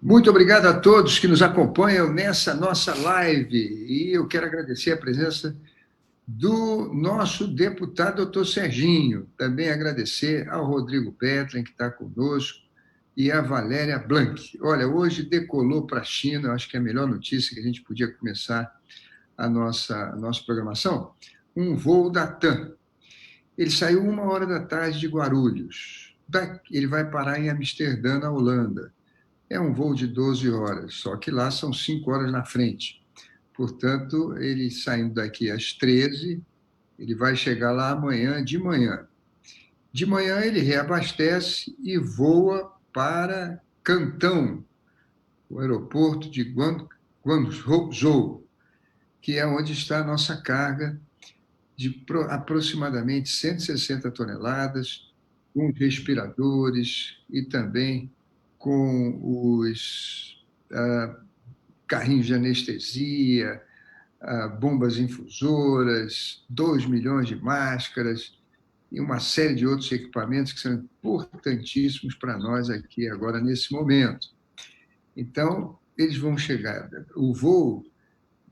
Muito obrigado a todos que nos acompanham nessa nossa live. E eu quero agradecer a presença do nosso deputado doutor Serginho. Também agradecer ao Rodrigo Petlen, que está conosco, e a Valéria Blanc. Olha, hoje decolou para a China, acho que é a melhor notícia que a gente podia começar a nossa programação, um voo da TAM. Ele saiu 1h da tarde de Guarulhos. Ele vai parar em Amsterdã, na Holanda. É um voo de 12 horas, só que lá são 5 horas na frente. Portanto, ele saindo daqui às 13, ele vai chegar lá amanhã de manhã. De manhã, ele reabastece e voa para Cantão, o aeroporto de Guangzhou, que é onde está a nossa carga de aproximadamente 160 toneladas, com respiradores e também com os carrinhos de anestesia, bombas infusoras, 2 milhões de máscaras e uma série de outros equipamentos que são importantíssimos para nós aqui agora, nesse momento. Então, eles vão chegar. O voo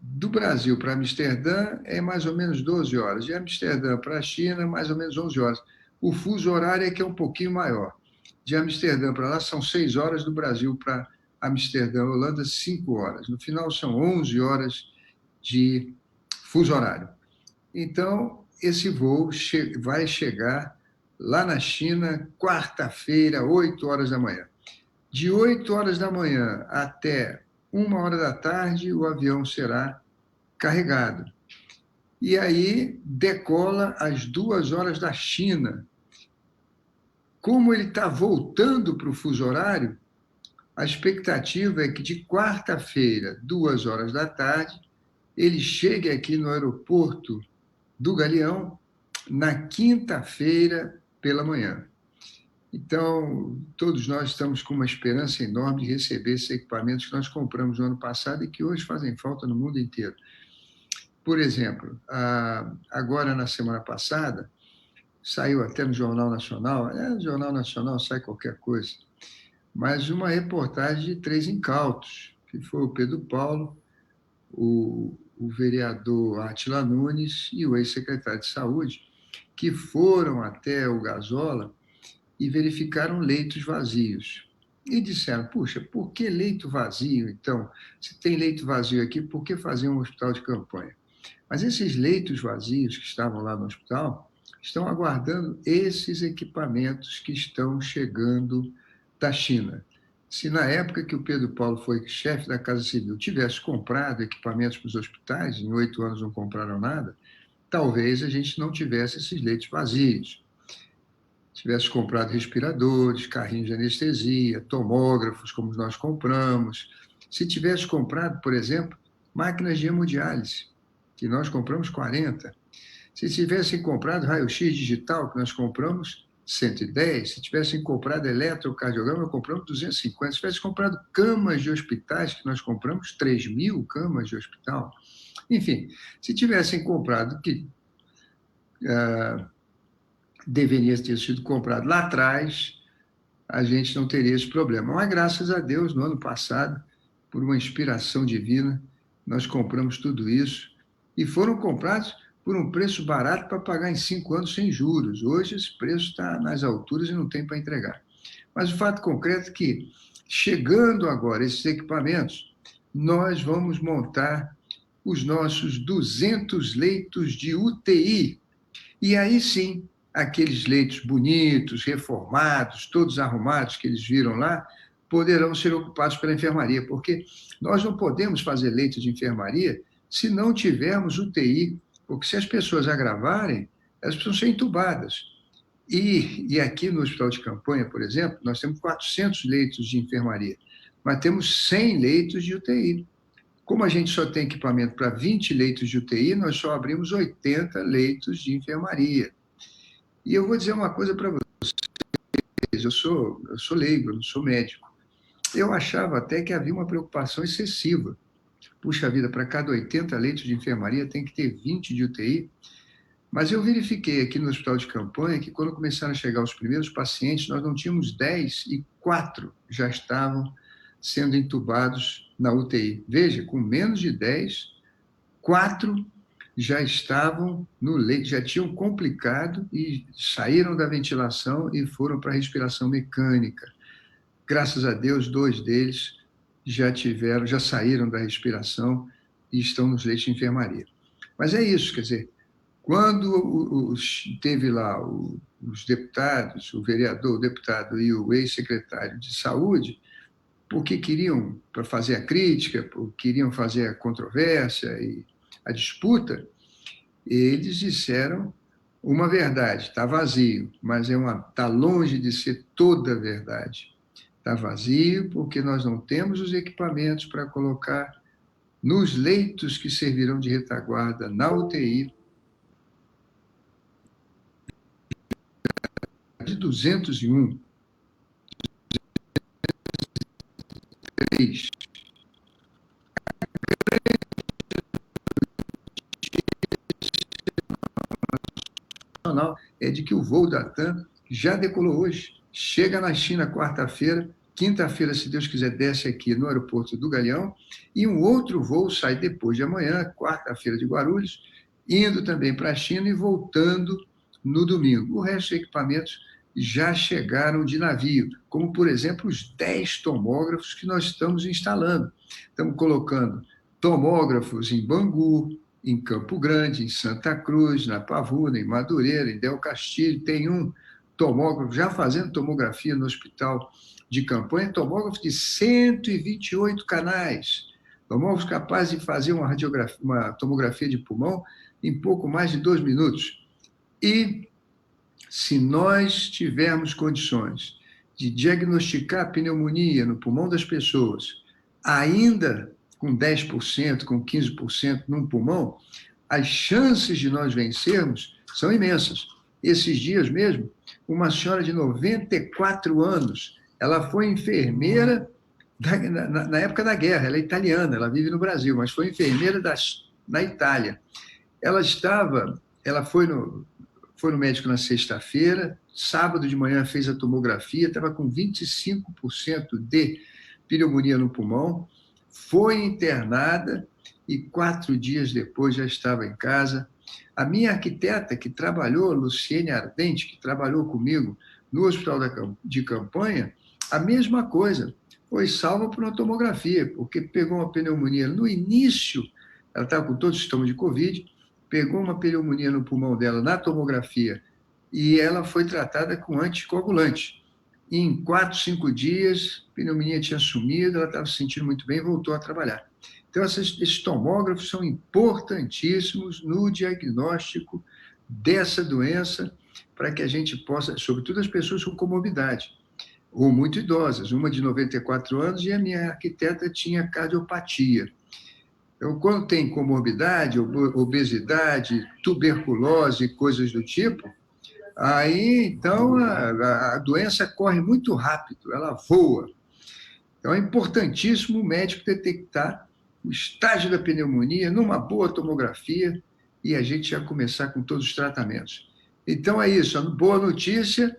do Brasil para Amsterdã é mais ou menos 12 horas. De Amsterdã para a China, mais ou menos 11 horas. O fuso horário é que é um pouquinho maior. De Amsterdã para lá são 6 horas, do Brasil para Amsterdã, Holanda, 5 horas. No final, são 11 horas de fuso horário. Então, esse voo vai chegar lá na China, quarta-feira, 8 horas da manhã. De 8 horas da manhã até 1h da tarde, o avião será carregado. E aí decola às 2 horas da China. Como ele está voltando para o fuso horário, a expectativa é que de quarta-feira, 2 horas da tarde, ele chegue aqui no aeroporto do Galeão na quinta-feira pela manhã. Então, todos nós estamos com uma esperança enorme de receber esses equipamentos que nós compramos no ano passado e que hoje fazem falta no mundo inteiro. Por exemplo, agora na semana passada, saiu até no Jornal Nacional, no Jornal Nacional sai qualquer coisa, mas uma reportagem de 3 incautos, que foi o Pedro Paulo, o vereador Átila Nunes e o ex-secretário de Saúde, que foram até o Gasola e verificaram leitos vazios. E disseram, puxa, por que leito vazio, então? Se tem leito vazio aqui, por que fazer um hospital de campanha? Mas esses leitos vazios que estavam lá no hospital estão aguardando esses equipamentos que estão chegando da China. Se na época que o Pedro Paulo foi chefe da Casa Civil tivesse comprado equipamentos para os hospitais, em 8 anos não compraram nada, talvez a gente não tivesse esses leitos vazios. Tivesse comprado respiradores, carrinhos de anestesia, tomógrafos, como nós compramos. Se tivesse comprado, por exemplo, máquinas de hemodiálise, que nós compramos 40. Se tivessem comprado raio-x digital, que nós compramos 110. Se tivessem comprado eletrocardiograma, compramos 250. Se tivessem comprado camas de hospitais, que nós compramos 3.000 camas de hospital. Enfim, se tivessem comprado que deveria ter sido comprado lá atrás, a gente não teria esse problema. Mas, graças a Deus, no ano passado, por uma inspiração divina, nós compramos tudo isso e foram comprados por um preço barato para pagar em 5 anos sem juros. Hoje esse preço está nas alturas e não tem para entregar. Mas o fato concreto é que, chegando agora esses equipamentos, nós vamos montar os nossos 200 leitos de UTI. E aí sim, aqueles leitos bonitos, reformados, todos arrumados que eles viram lá, poderão ser ocupados pela enfermaria, porque nós não podemos fazer leito de enfermaria se não tivermos UTI, porque se as pessoas agravarem, elas precisam ser entubadas. E aqui no Hospital de Campanha, por exemplo, nós temos 400 leitos de enfermaria, mas temos 100 leitos de UTI. Como a gente só tem equipamento para 20 leitos de UTI, nós só abrimos 80 leitos de enfermaria. E eu vou dizer uma coisa para vocês, eu sou leigo, eu não sou médico. Eu achava até que havia uma preocupação excessiva. Puxa vida, para cada 80 leitos de enfermaria tem que ter 20 de UTI. Mas eu verifiquei aqui no Hospital de Campanha que quando começaram a chegar os primeiros pacientes, nós não tínhamos 10 e 4 já estavam sendo entubados na UTI. Veja, com menos de 10, 4 já estavam no leito, já tinham complicado e saíram da ventilação e foram para a respiração mecânica. Graças a Deus, 2 deles já saíram da respiração e estão nos leitos de enfermaria. Mas é isso, quer dizer, quando teve lá os deputados, o vereador, o deputado e o ex-secretário de saúde, porque queriam para fazer a crítica, porque queriam fazer a controvérsia e a disputa, eles disseram uma verdade: está vazio, mas está longe de ser toda a verdade. Está vazio porque nós não temos os equipamentos para colocar nos leitos que servirão de retaguarda na UTI de 201, 3. É de que o voo da TAM já decolou hoje, chega na China quarta-feira, quinta-feira, se Deus quiser, desce aqui no aeroporto do Galeão, e um outro voo sai depois de amanhã, quarta-feira, de Guarulhos, indo também para a China e voltando no domingo. O resto dos equipamentos já chegaram de navio, como, por exemplo, os 10 tomógrafos que nós estamos instalando. Estamos colocando tomógrafos em Bangu, em Campo Grande, em Santa Cruz, na Pavuna, em Madureira, em Del Castilho. Tem um tomógrafo já fazendo tomografia no hospital de campanha, tomógrafo de 128 canais, tomógrafos capazes de fazer uma tomografia de pulmão em pouco mais de 2 minutos. E se nós tivermos condições de diagnosticar pneumonia no pulmão das pessoas, ainda com 10%, com 15% num pulmão, as chances de nós vencermos são imensas. Esses dias mesmo, uma senhora de 94 anos, ela foi enfermeira na época da guerra, ela é italiana, ela vive no Brasil, mas foi enfermeira na Itália. Ela foi no médico na sexta-feira, sábado de manhã fez a tomografia, estava com 25% de pneumonia no pulmão, foi internada e 4 dias depois já estava em casa. A minha arquiteta que trabalhou, Luciene Ardente, que trabalhou comigo no hospital de campanha, a mesma coisa, foi salva por uma tomografia, porque pegou uma pneumonia no início, ela estava com todos os sintomas de Covid, pegou uma pneumonia no pulmão dela na tomografia e ela foi tratada com anticoagulante. E em 4, 5 dias, a pneumonia tinha sumido, ela estava se sentindo muito bem e voltou a trabalhar. Então, esses tomógrafos são importantíssimos no diagnóstico dessa doença, para que a gente possa, sobretudo as pessoas com comorbidade, ou muito idosas, uma de 94 anos e a minha arquiteta tinha cardiopatia. Então, quando tem comorbidade, obesidade, tuberculose, coisas do tipo, aí, então, a doença corre muito rápido, ela voa. Então, é importantíssimo o médico detectar o estágio da pneumonia numa boa tomografia e a gente já começar com todos os tratamentos. Então, é isso, a boa notícia,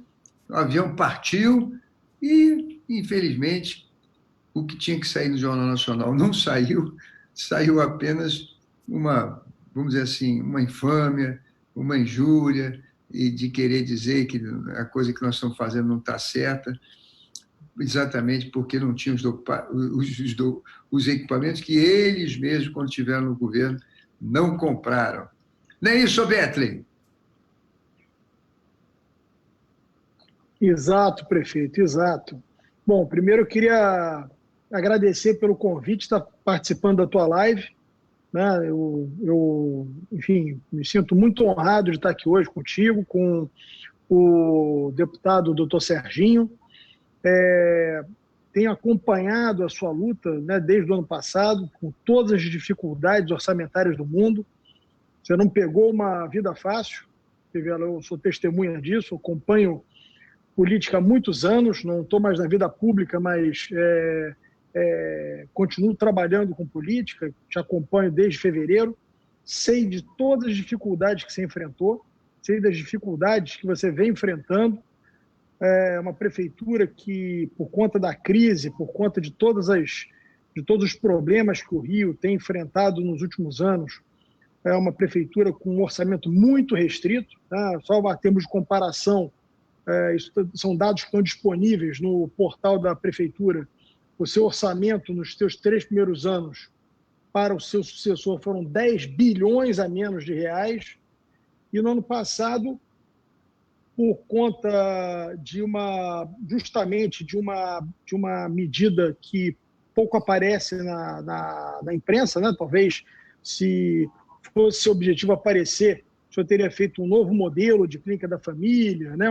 o avião partiu e, infelizmente, o que tinha que sair no Jornal Nacional não saiu, saiu apenas vamos dizer assim, uma infâmia, uma injúria, e de querer dizer que a coisa que nós estamos fazendo não está certa, exatamente porque não tinham os equipamentos que eles mesmos, quando estiveram no governo, não compraram. Não é isso, Betley? Exato, prefeito, exato. Bom, primeiro eu queria agradecer pelo convite, estar participando da tua live. Né? Enfim, me sinto muito honrado de estar aqui hoje contigo, com o deputado doutor Serginho. Tenho acompanhado a sua luta, né, desde o ano passado, com todas as dificuldades orçamentárias do mundo. Você não pegou uma vida fácil, eu sou testemunha disso, acompanho política há muitos anos, não estou mais na vida pública, mas continuo trabalhando com política, te acompanho desde fevereiro, sei de todas as dificuldades que você enfrentou, sei das dificuldades que você vem enfrentando, é uma prefeitura que, por conta da crise, por conta de todos os problemas que o Rio tem enfrentado nos últimos anos, é uma prefeitura com um orçamento muito restrito, tá? Só em termos de comparação, isso são dados que estão disponíveis no portal da prefeitura. O seu orçamento nos seus 3 primeiros anos para o seu sucessor foram 10 bilhões a menos de reais, e no ano passado, por conta justamente de uma medida que pouco aparece na imprensa, né? Talvez se fosse seu objetivo aparecer, o senhor teria feito um novo modelo de clínica da família, né?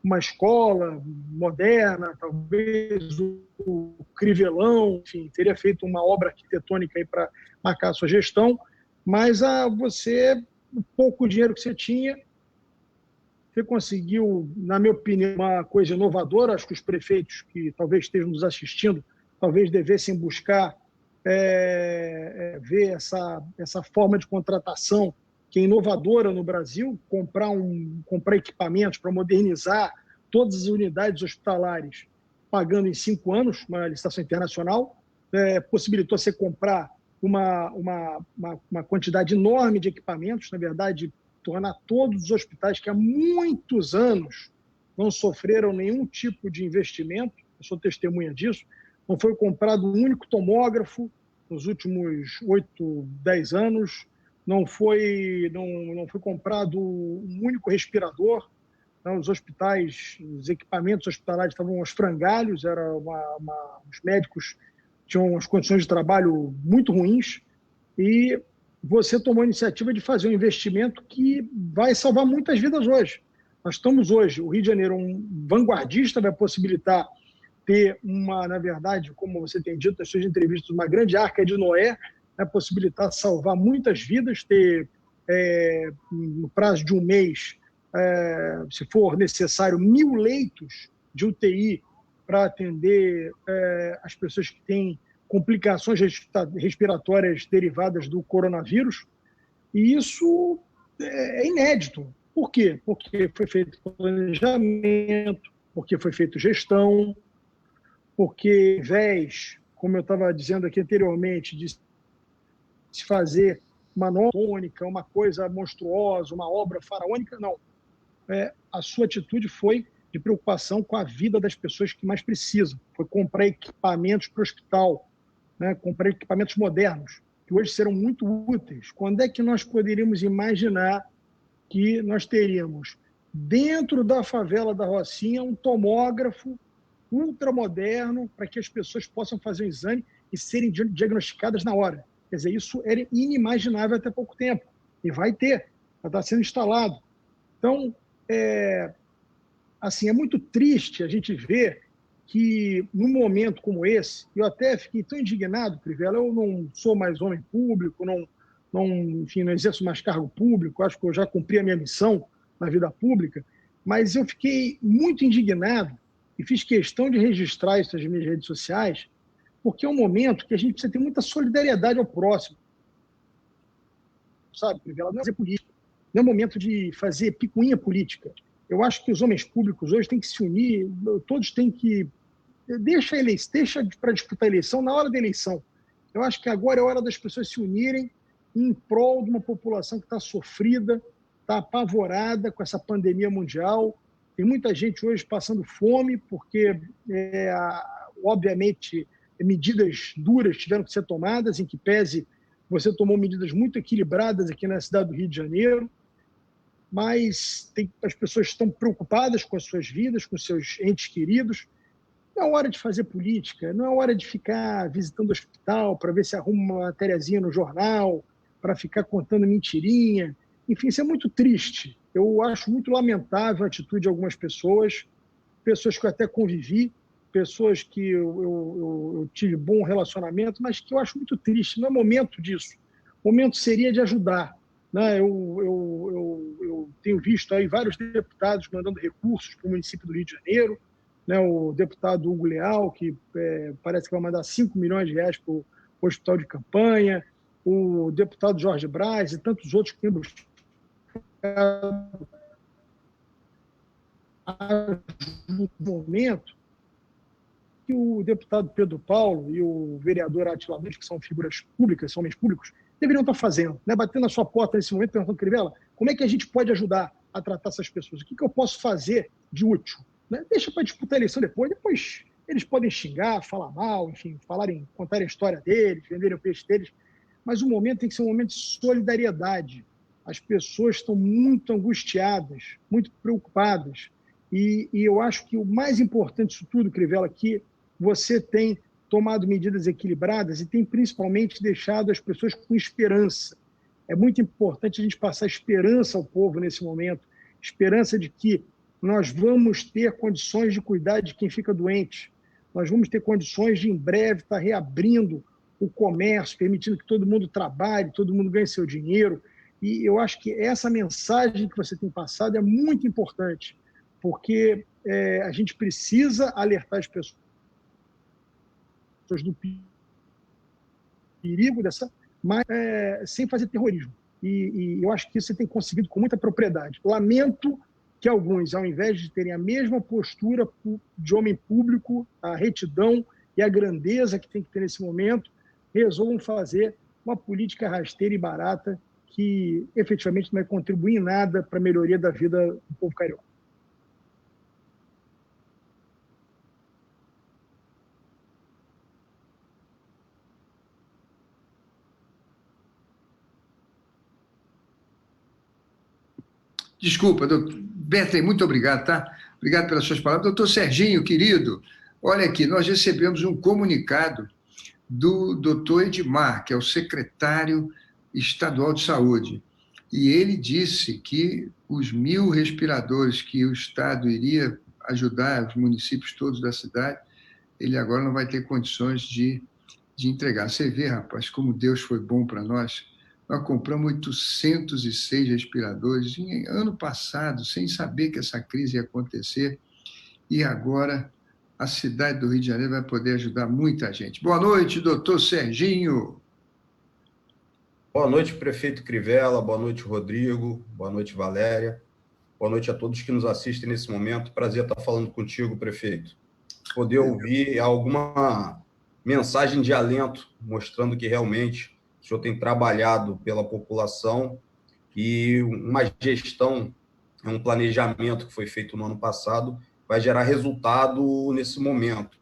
Uma escola moderna, talvez o Crivelão, enfim, teria feito uma obra arquitetônica aí para marcar a sua gestão, mas o pouco dinheiro que você tinha, você conseguiu, na minha opinião, uma coisa inovadora. Acho que os prefeitos que talvez estejam nos assistindo talvez devessem buscar ver essa forma de contratação que é inovadora no Brasil, comprar equipamentos para modernizar todas as unidades hospitalares, pagando em 5 anos, uma licitação internacional, possibilitou você comprar uma quantidade enorme de equipamentos, na verdade, tornar todos os hospitais que há muitos anos não sofreram nenhum tipo de investimento, eu sou testemunha disso, não foi comprado um único tomógrafo nos últimos 8, 10 anos, não foi comprado um único respirador, né? Os hospitais, os equipamentos hospitalares estavam aos frangalhos, os médicos tinham as condições de trabalho muito ruins, e você tomou a iniciativa de fazer um investimento que vai salvar muitas vidas hoje. Nós estamos hoje, o Rio de Janeiro, um vanguardista, vai possibilitar ter na verdade, como você tem dito nas suas entrevistas, uma grande arca de Noé, vai possibilitar salvar muitas vidas, ter, no prazo de um mês, se for necessário, 1.000 leitos de UTI para atender as pessoas que têm complicações respiratórias derivadas do coronavírus, e isso é inédito. Por quê? Porque foi feito planejamento, porque foi feito gestão, porque, ao invés, como eu estava dizendo aqui anteriormente, de se fazer uma nova tônica, uma coisa monstruosa, uma obra faraônica, não. A sua atitude foi de preocupação com a vida das pessoas que mais precisam, foi comprar equipamentos para o hospital, né? Comprar equipamentos modernos, que hoje serão muito úteis. Quando é que nós poderíamos imaginar que nós teríamos, dentro da favela da Rocinha, um tomógrafo ultramoderno para que as pessoas possam fazer o exame e serem diagnosticadas na hora? Quer dizer, isso era inimaginável até pouco tempo. E vai estar sendo instalado. Então, assim, é muito triste a gente ver que, num momento como esse, eu até fiquei tão indignado, Crivella, eu não sou mais homem público, enfim, não exerço mais cargo público, acho que eu já cumpri a minha missão na vida pública, mas eu fiquei muito indignado e fiz questão de registrar isso nas minhas redes sociais, porque é um momento que a gente precisa ter muita solidariedade ao próximo, sabe, Crivella? Não é fazer política, não é momento de fazer picuinha política. Eu acho que os homens públicos hoje têm que se unir, todos têm que... Deixa para disputar a eleição na hora da eleição. Eu acho que agora é hora das pessoas se unirem em prol de uma população que está sofrida, está apavorada com essa pandemia mundial. Tem muita gente hoje passando fome porque, obviamente, medidas duras tiveram que ser tomadas, em que pese você tomou medidas muito equilibradas aqui na cidade do Rio de Janeiro, mas as pessoas estão preocupadas com as suas vidas, com seus entes queridos. Não é hora de fazer política, não é hora de ficar visitando o hospital para ver se arruma uma matériazinha no jornal, para ficar contando mentirinha. Enfim, isso é muito triste. Eu acho muito lamentável a atitude de algumas pessoas que eu até convivi, pessoas que eu tive bom relacionamento, mas que eu acho muito triste. Não é momento disso. O momento seria de ajudar, né? Eu tenho visto aí vários deputados mandando recursos para o município do Rio de Janeiro, né? O deputado Hugo Leal, que parece que vai mandar 5 milhões de reais para o hospital de campanha, o deputado Jorge Braz e tantos outros que têm buscado no momento que o deputado Pedro Paulo e o vereador Átila Nunes, que são figuras públicas, são homens públicos, deveriam estar fazendo, né? Batendo na sua porta nesse momento, perguntando, Crivella, como é que a gente pode ajudar a tratar essas pessoas? O que eu posso fazer de útil? Né? Deixa para disputar a eleição depois eles podem xingar, falar mal, enfim, contarem a história deles, venderem o peixe deles, mas o momento tem que ser um momento de solidariedade. As pessoas estão muito angustiadas, muito preocupadas, e eu acho que o mais importante disso tudo, Crivella, é que você tem tomado medidas equilibradas e tem principalmente deixado as pessoas com esperança. É muito importante a gente passar esperança ao povo nesse momento, esperança de que nós vamos ter condições de cuidar de quem fica doente, nós vamos ter condições de, em breve, estar reabrindo o comércio, permitindo que todo mundo trabalhe, todo mundo ganhe seu dinheiro. E eu acho que essa mensagem que você tem passado é muito importante, porque a gente precisa alertar as pessoas do perigo dessa, mas sem fazer terrorismo. E eu acho que isso você tem conseguido com muita propriedade. Lamento que alguns, ao invés de terem a mesma postura de homem público, a retidão e a grandeza que tem que ter nesse momento, resolvam fazer uma política rasteira e barata que efetivamente não vai contribuir em nada para a melhoria da vida do povo carioca. Desculpa, doutor Bertem, muito obrigado, tá? Obrigado pelas suas palavras. Doutor Serginho, querido, olha aqui, nós recebemos um comunicado do doutor Edmar, que é o secretário estadual de saúde, e ele disse que os 1.000 respiradores que o Estado iria ajudar os municípios todos da cidade, ele agora não vai ter condições de entregar. Você vê, rapaz, como Deus foi bom para nós. Nós compramos 806 respiradores em ano passado, sem saber que essa crise ia acontecer, e agora a cidade do Rio de Janeiro vai poder ajudar muita gente. Boa noite, doutor Serginho. Boa noite, prefeito Crivella, boa noite, Rodrigo, boa noite, Valéria, boa noite a todos que nos assistem nesse momento. Prazer estar falando contigo, prefeito. Poder ouvir alguma mensagem de alento, mostrando que realmente o senhor tem trabalhado pela população e uma gestão, um planejamento que foi feito no ano passado, vai gerar resultado nesse momento.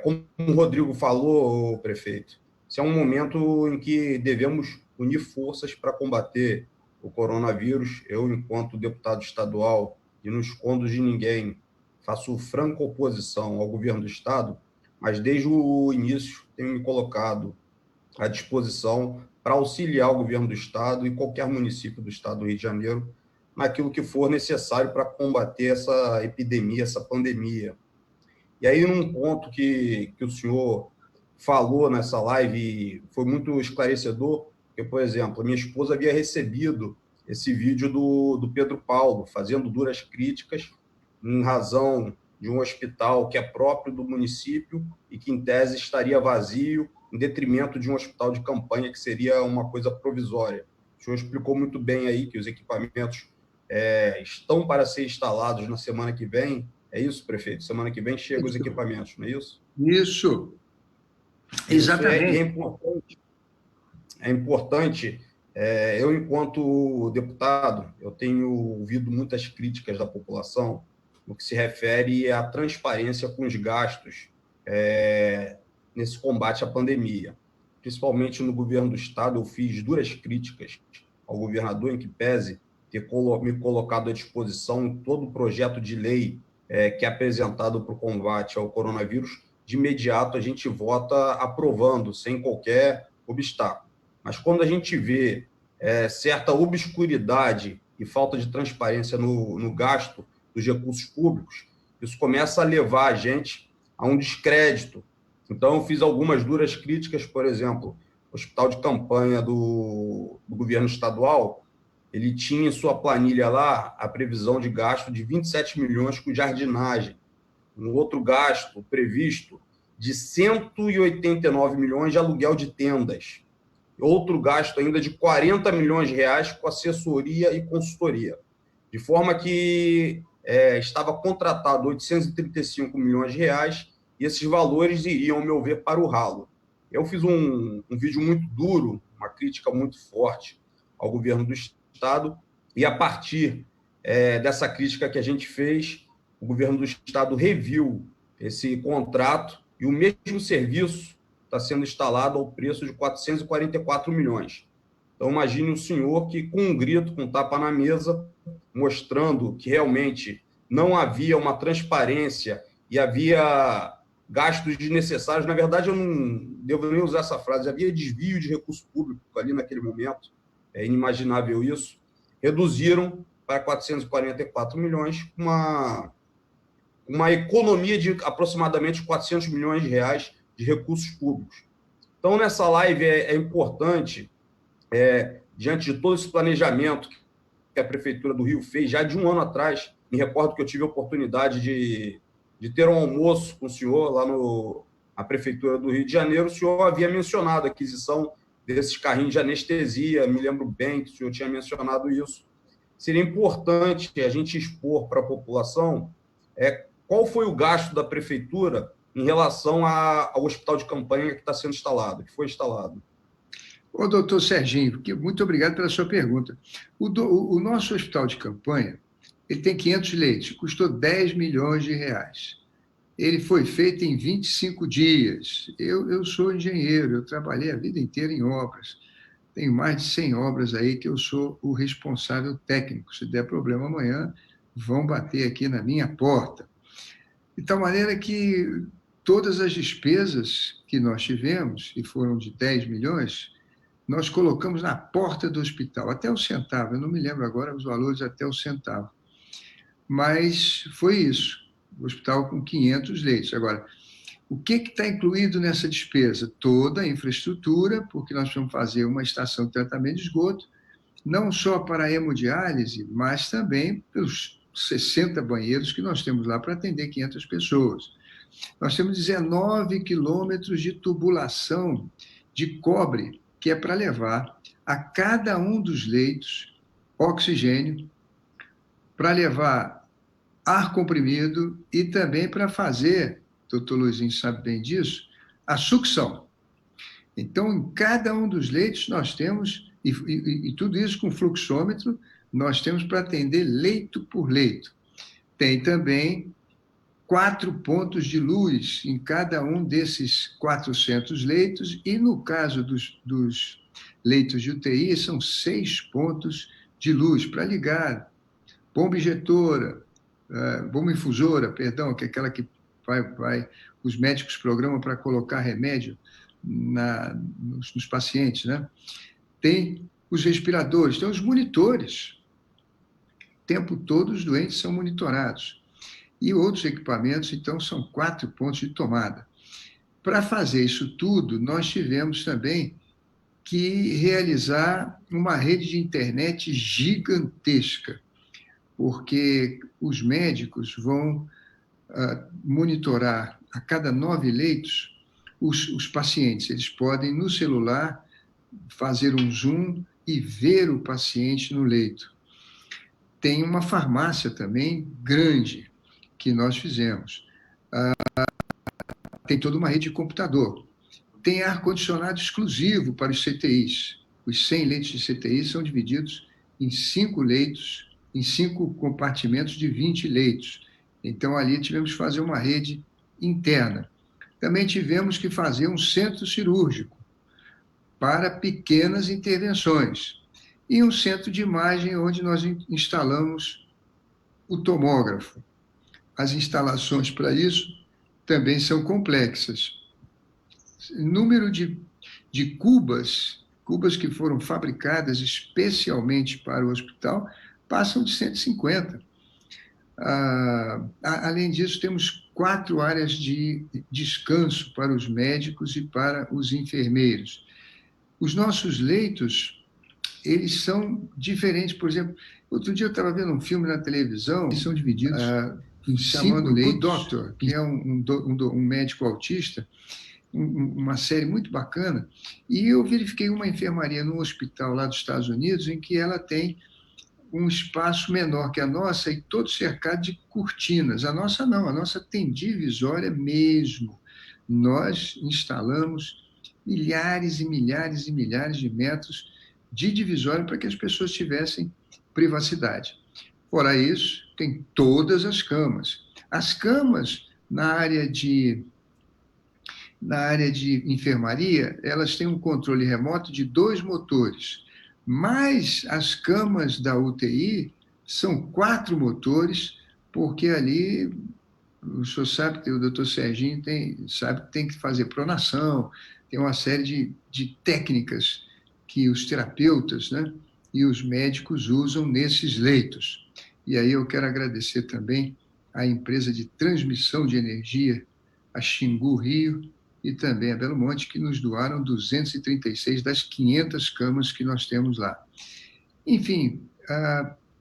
Como o Rodrigo falou, prefeito, esse é um momento em que devemos unir forças para combater o coronavírus. Eu, enquanto deputado estadual, e não escondo de ninguém, faço franca oposição ao governo do Estado, mas desde o início tenho me colocado à disposição para auxiliar o governo do Estado e qualquer município do Estado do Rio de Janeiro naquilo que for necessário para combater essa epidemia, essa pandemia. E aí, num ponto que o senhor falou nessa live, foi muito esclarecedor, porque, por exemplo, minha esposa havia recebido esse vídeo do Pedro Paulo, fazendo duras críticas em razão de um hospital que é próprio do município e que, em tese, estaria vazio, em detrimento de um hospital de campanha, que seria uma coisa provisória. O senhor explicou muito bem aí que os equipamentos estão para ser instalados na semana que vem. É isso, prefeito? Semana que vem chegam os equipamentos, não é isso? Isso. Exatamente. É importante. Eu, enquanto deputado, eu tenho ouvido muitas críticas da população no que se refere à transparência com os gastos nesse combate à pandemia. Principalmente no governo do Estado, eu fiz duras críticas ao governador, em que pese ter me colocado à disposição todo o projeto de lei que é apresentado para o combate ao coronavírus. De imediato a gente vota aprovando, sem qualquer obstáculo. Mas quando a gente vê certa obscuridade e falta de transparência no gasto dos recursos públicos, isso começa a levar a gente a um descrédito. Então, eu fiz algumas duras críticas, por exemplo, o hospital de campanha do governo estadual, ele tinha em sua planilha lá a previsão de gasto de 27 milhões com jardinagem, um outro gasto previsto de 189 milhões de aluguel de tendas, outro gasto ainda de 40 milhões de reais com assessoria e consultoria. De forma que estava contratado 835 milhões de reais e esses valores iriam, ao meu ver, para o ralo. Eu fiz um vídeo muito duro, uma crítica muito forte ao governo do Estado, e a partir dessa crítica que a gente fez, o governo do Estado reviu esse contrato e o mesmo serviço está sendo instalado ao preço de 444 milhões. Então, imagine o senhor que, com um grito, com um tapa na mesa, mostrando que realmente não havia uma transparência e havia gastos desnecessários. Na verdade, eu não devo nem usar essa frase, havia desvio de recurso público ali naquele momento, é inimaginável isso. Reduziram para 444 milhões, uma economia de aproximadamente 400 milhões de reais de recursos públicos. Então, nessa live é importante, diante de todo esse planejamento que a Prefeitura do Rio fez já de um ano atrás, me recordo que eu tive a oportunidade de ter um almoço com o senhor lá na Prefeitura do Rio de Janeiro. O senhor havia mencionado a aquisição desses carrinhos de anestesia, me lembro bem que o senhor tinha mencionado isso. Seria importante a gente expor para a população qual foi o gasto da Prefeitura em relação ao hospital de campanha que está sendo instalado, que foi instalado. Ô, doutor Serginho, muito obrigado pela sua pergunta. O nosso hospital de campanha, ele tem 500 leitos, custou 10 milhões de reais. Ele foi feito em 25 dias. Eu sou engenheiro, eu trabalhei a vida inteira em obras. Tenho mais de 100 obras aí que eu sou o responsável técnico. Se der problema amanhã, vão bater aqui na minha porta. De tal maneira que todas as despesas que nós tivemos, e foram de 10 milhões, nós colocamos na porta do hospital, até o centavo. Eu não me lembro agora os valores até o centavo. Mas foi isso, o hospital com 500 leitos. Agora, o que está incluído nessa despesa? Toda a infraestrutura, porque nós vamos fazer uma estação de tratamento de esgoto, não só para a hemodiálise, mas também pelos 60 banheiros que nós temos lá para atender 500 pessoas. Nós temos 19 quilômetros de tubulação de cobre, que é para levar a cada um dos leitos oxigênio, para levar ar comprimido e também para fazer, doutor Luizinho sabe bem disso, a sucção. Então, em cada um dos leitos nós temos, e tudo isso com fluxômetro, nós temos para atender leito por leito. Tem também 4 pontos de luz em cada um desses 400 leitos, e no caso dos leitos de UTI, são 6 pontos de luz para ligar bomba injetora, bomba infusora, perdão, que é aquela que os médicos programam para colocar remédio nos pacientes, né? Tem os respiradores, tem os monitores. O tempo todo os doentes são monitorados. E outros equipamentos, então, são 4 pontos de tomada. Para fazer isso tudo, nós tivemos também que realizar uma rede de internet gigantesca, porque os médicos vão monitorar a cada 9 leitos os pacientes. Eles podem, no celular, fazer um zoom e ver o paciente no leito. Tem uma farmácia também grande que nós fizemos. Tem toda uma rede de computador. Tem ar-condicionado exclusivo para os CTIs. Os 100 leitos de CTI são divididos em 5 leitos, em 5 compartimentos de 20 leitos. Então, ali tivemos que fazer uma rede interna. Também tivemos que fazer um centro cirúrgico para pequenas intervenções e um centro de imagem onde nós instalamos o tomógrafo. As instalações para isso também são complexas. Número de cubas que foram fabricadas especialmente para o hospital, passam de 150. Além disso, temos 4 áreas de descanso para os médicos e para os enfermeiros. Os nossos leitos, eles são diferentes. Por exemplo, outro dia eu estava vendo um filme na televisão, eles são divididos em 5 leitos. O Doctor, que é um médico autista, uma série muito bacana, e eu verifiquei uma enfermaria num hospital lá dos Estados Unidos em que ela tem um espaço menor que a nossa e todo cercado de cortinas. A nossa não, a nossa tem divisória mesmo. Nós instalamos milhares e milhares e milhares de metros de divisória para que as pessoas tivessem privacidade. Fora isso, tem todas as camas. As camas na área de enfermaria, elas têm um controle remoto de 2 motores, mas as camas da UTI são 4 motores, porque ali, o senhor sabe que o doutor Serginho sabe que tem que fazer pronação, tem uma série de técnicas que os terapeutas, né, e os médicos usam nesses leitos. E aí eu quero agradecer também à empresa de transmissão de energia, a Xingu Rio, e também a Belo Monte, que nos doaram 236 das 500 camas que nós temos lá. Enfim,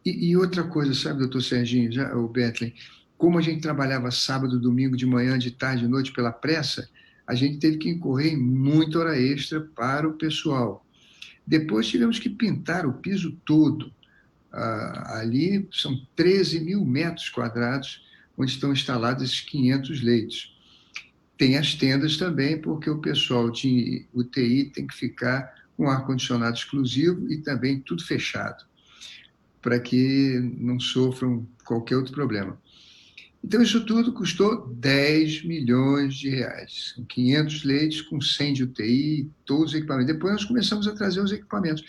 e outra coisa, sabe, doutor Serginho, o Bentley, como a gente trabalhava sábado, domingo, de manhã, de tarde, de noite, pela pressa, a gente teve que incorrer em muita hora extra para o pessoal. Depois tivemos que pintar o piso todo. Ali são 13 mil metros quadrados, onde estão instalados esses 500 leitos. Tem as tendas também, porque o pessoal de UTI tem que ficar com ar-condicionado exclusivo e também tudo fechado, para que não sofram qualquer outro problema. Então, isso tudo custou 10 milhões de reais. 500 leitos com 100 de UTI, todos os equipamentos. Depois nós começamos a trazer os equipamentos.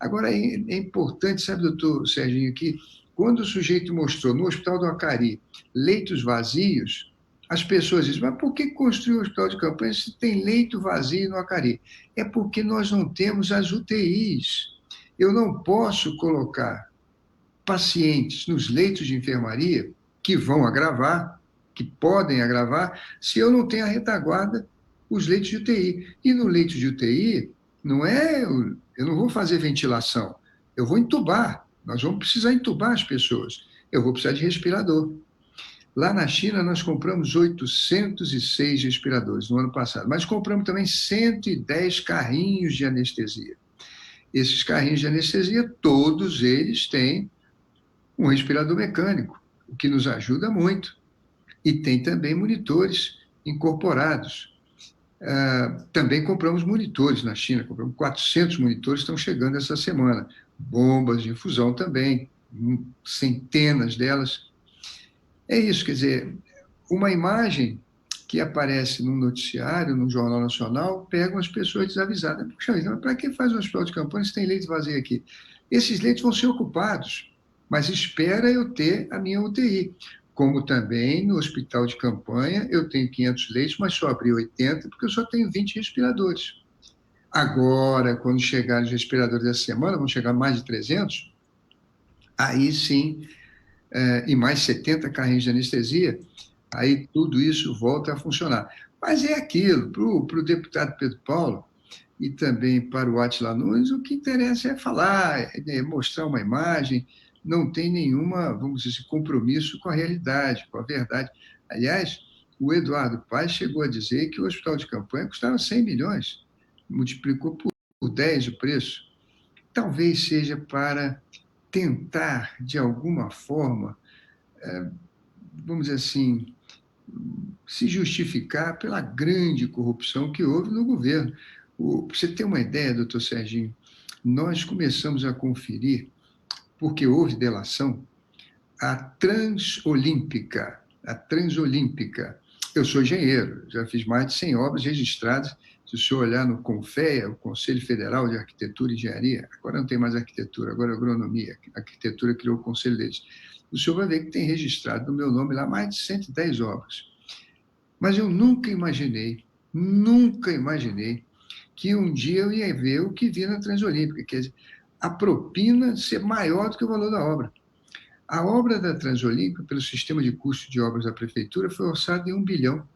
Agora, é importante, sabe, doutor Serginho, que quando o sujeito mostrou no Hospital do Acari leitos vazios, as pessoas dizem, mas por que construiu o hospital de campanha se tem leito vazio no Acari? É porque nós não temos as UTIs. Eu não posso colocar pacientes nos leitos de enfermaria que vão agravar, que podem agravar, se eu não tenho a retaguarda, os leitos de UTI. E no leito de UTI, eu não vou fazer ventilação, eu vou entubar. Nós vamos precisar entubar as pessoas. Eu vou precisar de respirador. Lá na China, nós compramos 806 respiradores no ano passado, mas compramos também 110 carrinhos de anestesia. Esses carrinhos de anestesia, todos eles têm um respirador mecânico, o que nos ajuda muito. E tem também monitores incorporados. Também compramos monitores na China, compramos 400 monitores, estão chegando essa semana. Bombas de infusão também, centenas delas. É isso, quer dizer, uma imagem que aparece num noticiário, num jornal nacional, pegam as pessoas desavisadas. Puxa, mas para que faz um hospital de campanha se tem leito vazio aqui? Esses leitos vão ser ocupados, mas espera eu ter a minha UTI. Como também no hospital de campanha eu tenho 500 leitos, mas só abri 80 porque eu só tenho 20 respiradores. Agora, quando chegarem os respiradores dessa semana, vão chegar mais de 300, aí sim, e mais 70 carrinhos de anestesia, aí tudo isso volta a funcionar. Mas é aquilo, para o deputado Pedro Paulo e também para o Átila Nunes, o que interessa é falar, é mostrar uma imagem, não tem nenhuma, vamos dizer, compromisso com a realidade, com a verdade. Aliás, o Eduardo Paes chegou a dizer que o hospital de campanha custava 100 milhões, multiplicou por 10 o preço. Talvez seja para tentar, de alguma forma, vamos dizer assim, se justificar pela grande corrupção que houve no governo. Para você ter uma ideia, doutor Serginho, nós começamos a conferir, porque houve delação, a Transolímpica. Eu sou engenheiro, já fiz mais de 100 obras registradas. Se o senhor olhar no CONFEA, o Conselho Federal de Arquitetura e Engenharia, agora não tem mais arquitetura, agora é agronomia, a arquitetura criou o conselho deles. O senhor vai ver que tem registrado no meu nome lá mais de 110 obras. Mas eu nunca imaginei que um dia eu ia ver o que vi na Transolímpica, quer dizer, a propina ser maior do que o valor da obra. A obra da Transolímpica, pelo sistema de custo de obras da prefeitura, foi orçada em 1 bilhão.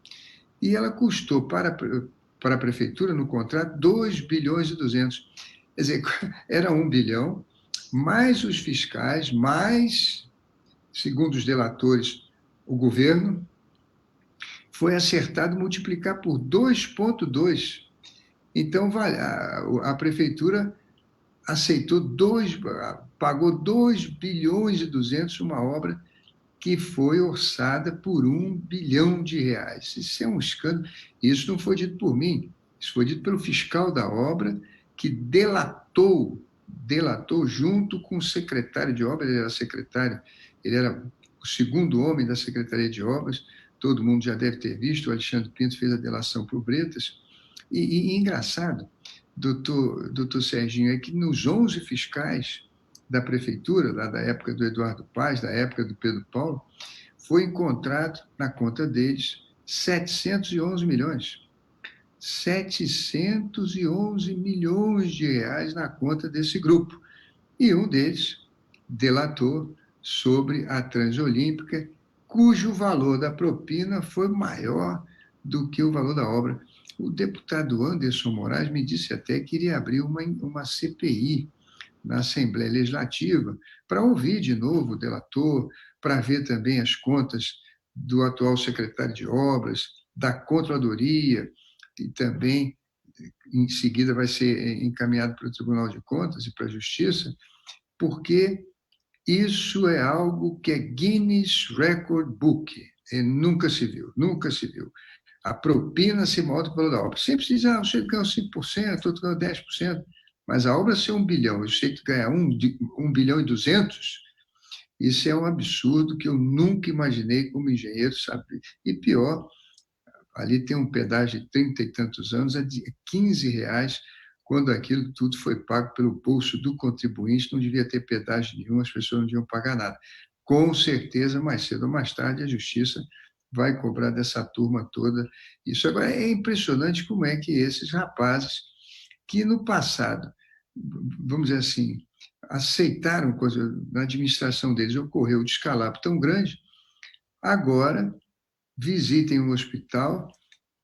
E ela custou para a prefeitura, no contrato, 2 bilhões e 200. Quer dizer, era 1 bilhão, mais os fiscais, mais, segundo os delatores, o governo, foi acertado multiplicar por 2,2. Então, a prefeitura aceitou pagou 2 bilhões e 200 uma obra que foi orçada por R$ 1 bilhão. Isso é um escândalo. Isso não foi dito por mim, isso foi dito pelo fiscal da obra, que delatou junto com o secretário de obras, ele era secretário, ele era o segundo homem da Secretaria de Obras, todo mundo já deve ter visto, o Alexandre Pinto fez a delação para o Bretas, e engraçado, doutor Serginho, é que nos 11 fiscais da prefeitura, lá da época do Eduardo Paes, da época do Pedro Paulo, foi encontrado na conta deles 711 milhões. 711 milhões de reais na conta desse grupo. E um deles delatou sobre a Transolímpica, cujo valor da propina foi maior do que o valor da obra. O deputado Anderson Moraes me disse até que iria abrir uma CPI na Assembleia Legislativa para ouvir de novo o delator, para ver também as contas do atual secretário de Obras, da Controladoria, e também, em seguida, vai ser encaminhado para o Tribunal de Contas e para a Justiça, porque isso é algo que é Guinness Record Book. Nunca se viu, nunca se viu. A propina ser maior do que o valor da obra. Sempre se diz, você ganhou 5%, outro ganhou 10%, mas a obra ser 1 bilhão, eu sei que ganhar 1 bilhão e 200, isso é um absurdo que eu nunca imaginei como engenheiro, sabe? E pior, ali tem um pedágio de 30 e tantos anos, é de R$15, quando aquilo tudo foi pago pelo bolso do contribuinte, não devia ter pedágio nenhum, as pessoas não deviam pagar nada. Com certeza, mais cedo ou mais tarde, a Justiça vai cobrar dessa turma toda. Isso agora é impressionante como é que esses rapazes, que no passado, vamos dizer assim, aceitaram coisa, na administração deles ocorreu um descalabro tão grande, agora visitem um hospital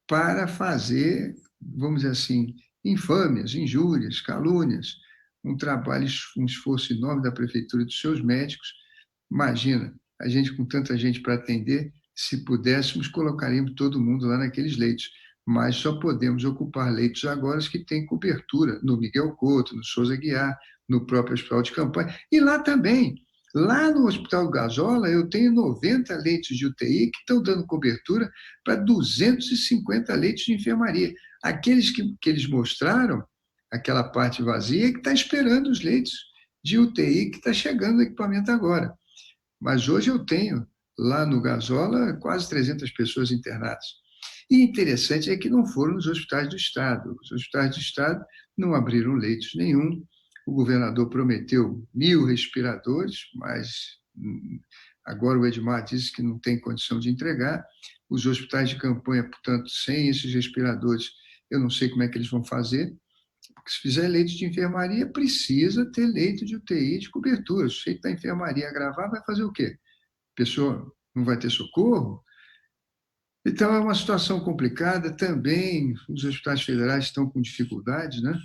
para fazer, vamos dizer assim, infâmias, injúrias, calúnias, um trabalho, um esforço enorme da prefeitura e dos seus médicos. Imagina, a gente com tanta gente para atender, se pudéssemos, colocaríamos todo mundo lá naqueles leitos, mas só podemos ocupar leitos agora que têm cobertura, no Miguel Couto, no Souza Aguiar, no próprio hospital de campanha, e lá também. Lá no Hospital Gazola, eu tenho 90 leitos de UTI que estão dando cobertura para 250 leitos de enfermaria. Aqueles que eles mostraram, aquela parte vazia, que está esperando os leitos de UTI, que está chegando o equipamento agora. Mas hoje eu tenho, lá no Gazola, quase 300 pessoas internadas. E interessante é que não foram nos hospitais do Estado. Os hospitais do Estado não abriram leitos nenhum. O governador prometeu 1.000 respiradores, mas agora o Edmar disse que não tem condição de entregar. Os hospitais de campanha, portanto, sem esses respiradores, eu não sei como é que eles vão fazer, porque se fizer leito de enfermaria, precisa ter leito de UTI de cobertura. O sujeito da enfermaria agravar vai fazer o quê? A pessoa não vai ter socorro? Então, é uma situação complicada. Também os hospitais federais estão com dificuldades, né?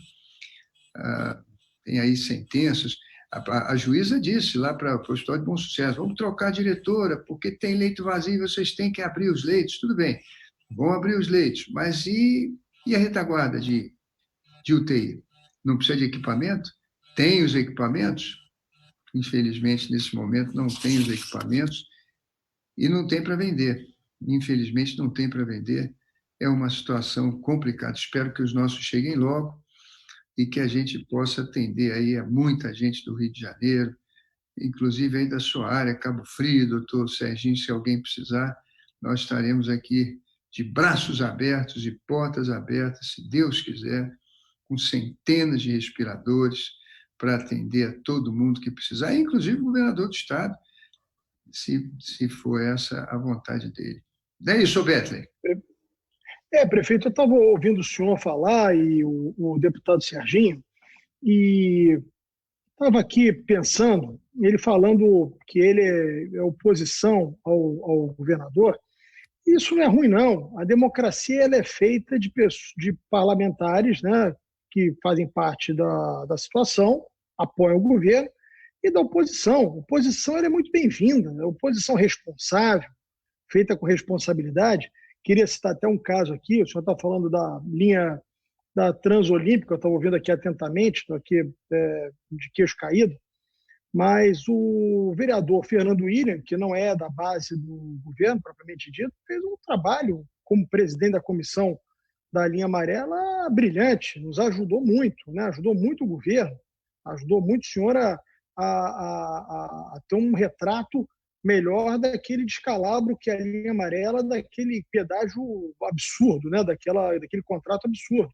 Tem aí sentenças. A juíza disse lá para o Hospital de Bom Sucesso, vamos trocar a diretora, porque tem leito vazio e vocês têm que abrir os leitos. Tudo bem, vão abrir os leitos, mas e a retaguarda de UTI? Não precisa de equipamento? Tem os equipamentos? Infelizmente, nesse momento, não tem os equipamentos e não tem para vender. Infelizmente, não tem para vender. É uma situação complicada. Espero que os nossos cheguem logo e que a gente possa atender aí a muita gente do Rio de Janeiro, inclusive aí da sua área, Cabo Frio, doutor Serginho, se alguém precisar, nós estaremos aqui de braços abertos e portas abertas, se Deus quiser, com centenas de respiradores para atender a todo mundo que precisar, inclusive o governador do Estado, se for essa a vontade dele. Não é isso, Betley? Prefeito, eu estava ouvindo o senhor falar e o deputado Serginho, e estava aqui pensando, ele falando que ele é oposição ao governador. Isso não é ruim, não. A democracia ela é feita de parlamentares, né, que fazem parte da situação, apoiam o governo, e da oposição. A oposição ela é muito bem-vinda, a oposição responsável, feita com responsabilidade. Queria citar até um caso aqui, o senhor está falando da linha da Transolímpica, eu estava ouvindo aqui atentamente, estou aqui de queixo caído, Mas o vereador Fernando William, que não é da base do governo, propriamente dito, fez um trabalho como presidente da comissão da linha amarela brilhante, nos ajudou muito, né? Ajudou muito o governo, ajudou muito o senhor a ter um retrato melhor daquele descalabro que é a linha amarela, daquele pedágio absurdo, né? Daquele contrato absurdo.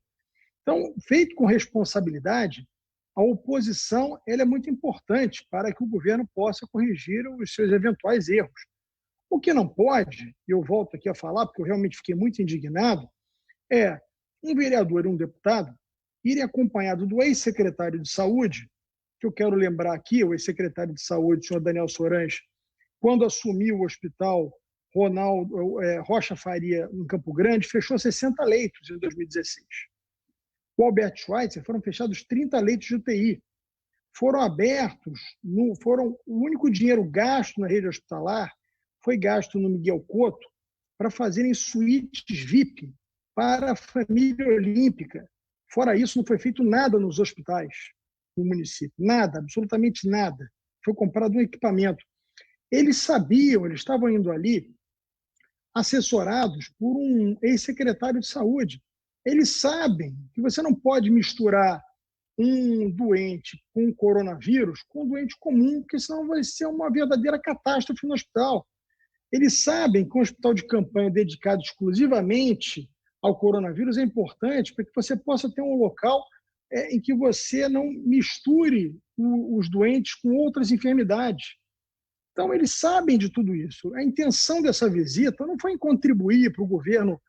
Então, feito com responsabilidade, a oposição ela é muito importante para que o governo possa corrigir os seus eventuais erros. O que não pode, e eu volto aqui a falar, porque eu realmente fiquei muito indignado, é um vereador e um deputado irem acompanhado do ex-secretário de Saúde, que eu quero lembrar aqui, o ex-secretário de Saúde, o senhor Daniel Sorange, quando assumiu o hospital Rocha Faria, em Campo Grande, fechou 60 leitos em 2016. O Albert Schweitzer foram fechados 30 leitos de UTI. Foram abertos, o único dinheiro gasto na rede hospitalar foi gasto no Miguel Couto para fazerem suítes VIP para a família olímpica. Fora isso, não foi feito nada nos hospitais do município. Nada, absolutamente nada. Foi comprado um equipamento. Eles sabiam, eles estavam indo ali assessorados por um ex-secretário de saúde. Eles sabem que você não pode misturar um doente com coronavírus com um doente comum, porque senão vai ser uma verdadeira catástrofe no hospital. Eles sabem que um hospital de campanha dedicado exclusivamente ao coronavírus é importante para que você possa ter um local em que você não misture os doentes com outras enfermidades. Então, eles sabem de tudo isso. A intenção dessa visita não foi em contribuir para o governo,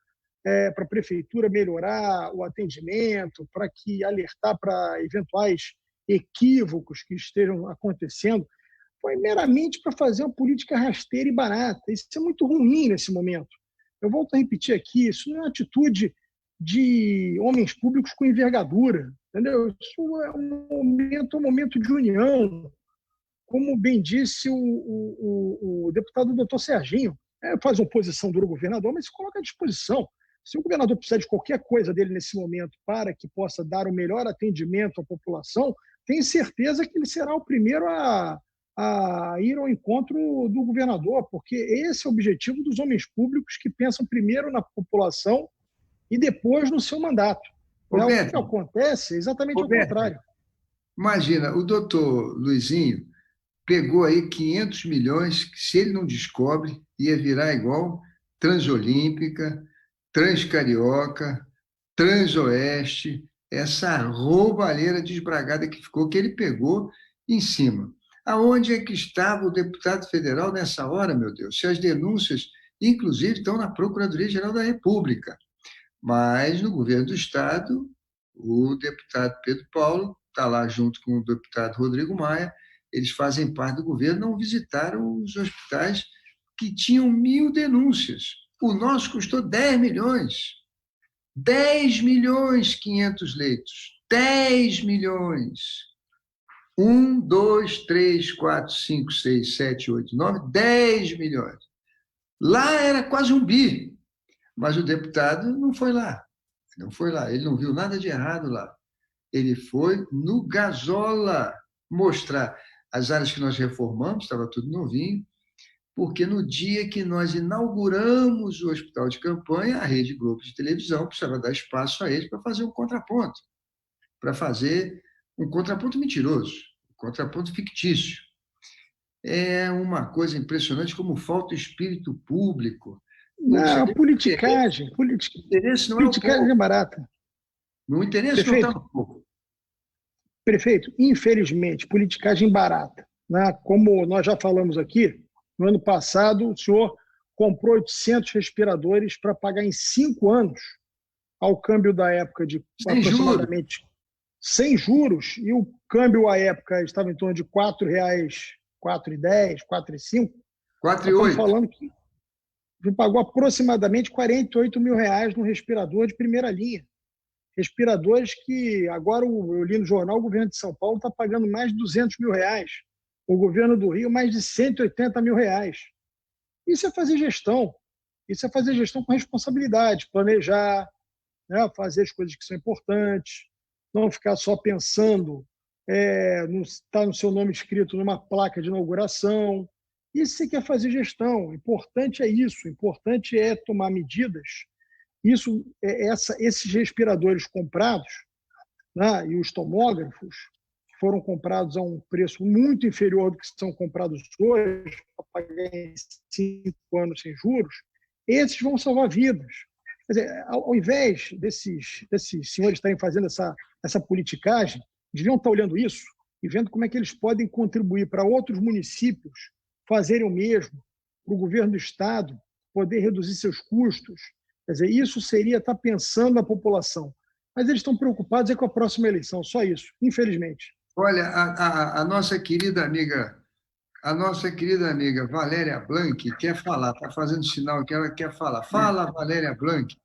para a prefeitura melhorar o atendimento, para alertar para eventuais equívocos que estejam acontecendo. Foi meramente para fazer uma política rasteira e barata. Isso é muito ruim nesse momento. Eu volto a repetir aqui, isso não é uma atitude de homens públicos com envergadura, entendeu? Isso é um momento de união, como bem disse o deputado doutor Serginho. Faz oposição dura ao governador, mas se coloca à disposição. Se o governador precisar de qualquer coisa dele nesse momento para que possa dar o melhor atendimento à população, tenho certeza que ele será o primeiro a ir ao encontro do governador, porque esse é o objetivo dos homens públicos que pensam primeiro na população e depois no seu mandato. O que acontece é exatamente o contrário. Imagina, o doutor Luizinho pegou aí 500 milhões, que se ele não descobre, ia virar igual Transolímpica, Transcarioca, Transoeste, essa roubalheira desbragada que ficou, que ele pegou em cima. Aonde é que estava o deputado federal nessa hora, meu Deus? Se as denúncias, inclusive, estão na Procuradoria-Geral da República. Mas, no governo do Estado, o deputado Pedro Paulo está lá junto com o deputado Rodrigo Maia, eles fazem parte do governo, não visitaram os hospitais que tinham 1.000 denúncias. O nosso custou 10 milhões. 10 milhões 500 leitos. 10 milhões. 1, 2, 3, 4, 5, 6, 7, 8, 9, 10 milhões. Lá era quase 1 bi. Mas o deputado não foi lá. Não foi lá. Ele não viu nada de errado lá. Ele foi no Gasola mostrar as áreas que nós reformamos, estava tudo novinho, porque no dia que nós inauguramos o hospital de campanha, a Rede Globo de televisão precisava dar espaço a eles para fazer um contraponto, para fazer um contraponto mentiroso, um contraponto fictício. É uma coisa impressionante como falta o espírito público. Não, politicagem. Politicagem é barata. No interesse não está no povo. Prefeito, infelizmente, politicagem barata. Né? Como nós já falamos aqui, no ano passado o senhor comprou 800 respiradores para pagar em 5 anos, ao câmbio da época de aproximadamente sem juros, e o câmbio à época estava em torno de R$ 4,00, 4,10, 4,05. 4,8. Estamos falando que pagou aproximadamente R$48 mil no respirador de primeira linha. Respiradores que agora, eu li no jornal, o governo de São Paulo está pagando mais de R$200 mil. O governo do Rio, mais de R$180 mil. Isso é fazer gestão. Isso é fazer gestão com responsabilidade, planejar, né, fazer as coisas que são importantes, não ficar só pensando não está no seu nome escrito numa placa de inauguração. E se você quer fazer gestão, o importante é isso, o importante é tomar medidas. Esses respiradores comprados, né, e os tomógrafos, que foram comprados a um preço muito inferior do que são comprados hoje, para pagar em 5 anos sem juros, esses vão salvar vidas. Quer dizer, ao invés desses senhores estarem fazendo essa politicagem, deviam estar olhando isso e vendo como é que eles podem contribuir para outros municípios fazerem o mesmo, para o governo do Estado poder reduzir seus custos. Quer dizer, isso seria estar pensando na população. Mas eles estão preocupados com a próxima eleição, só isso, infelizmente. Olha, a nossa querida amiga Valéria Blanc quer falar, está fazendo sinal que ela quer falar. Fala, Valéria Blanc.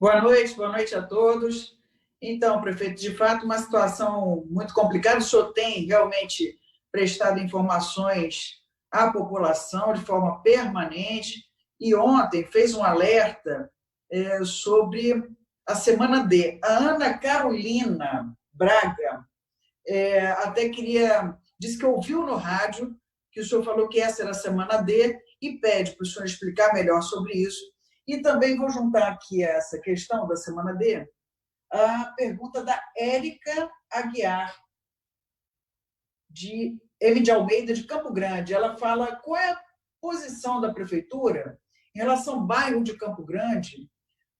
Boa noite a todos. Então, prefeito, de fato, uma situação muito complicada. O senhor tem realmente prestado informações à população de forma permanente e ontem fez um alerta sobre a semana D. A Ana Carolina Braga até disse que ouviu no rádio que o senhor falou que essa era a semana D e pede para o senhor explicar melhor sobre isso. E também vou juntar aqui essa questão da semana D, a pergunta da Érica Aguiar, de M. de Almeida, de Campo Grande. Ela fala qual é a posição da prefeitura em relação ao bairro de Campo Grande,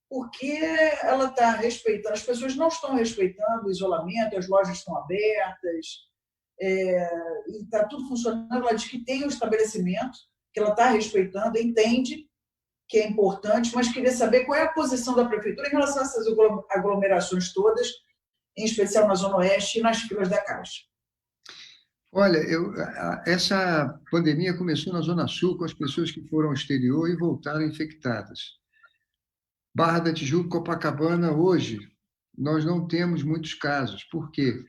porque ela está respeitando, as pessoas não estão respeitando o isolamento, as lojas estão abertas, e está tudo funcionando. Ela diz que tem um estabelecimento que ela está respeitando, entende que é importante, mas queria saber qual é a posição da prefeitura em relação a essas aglomerações todas, em especial na Zona Oeste e nas filas da Caixa. Olha, essa pandemia começou na Zona Sul, com as pessoas que foram ao exterior e voltaram infectadas. Barra da Tijuca, Copacabana, hoje, nós não temos muitos casos. Por quê?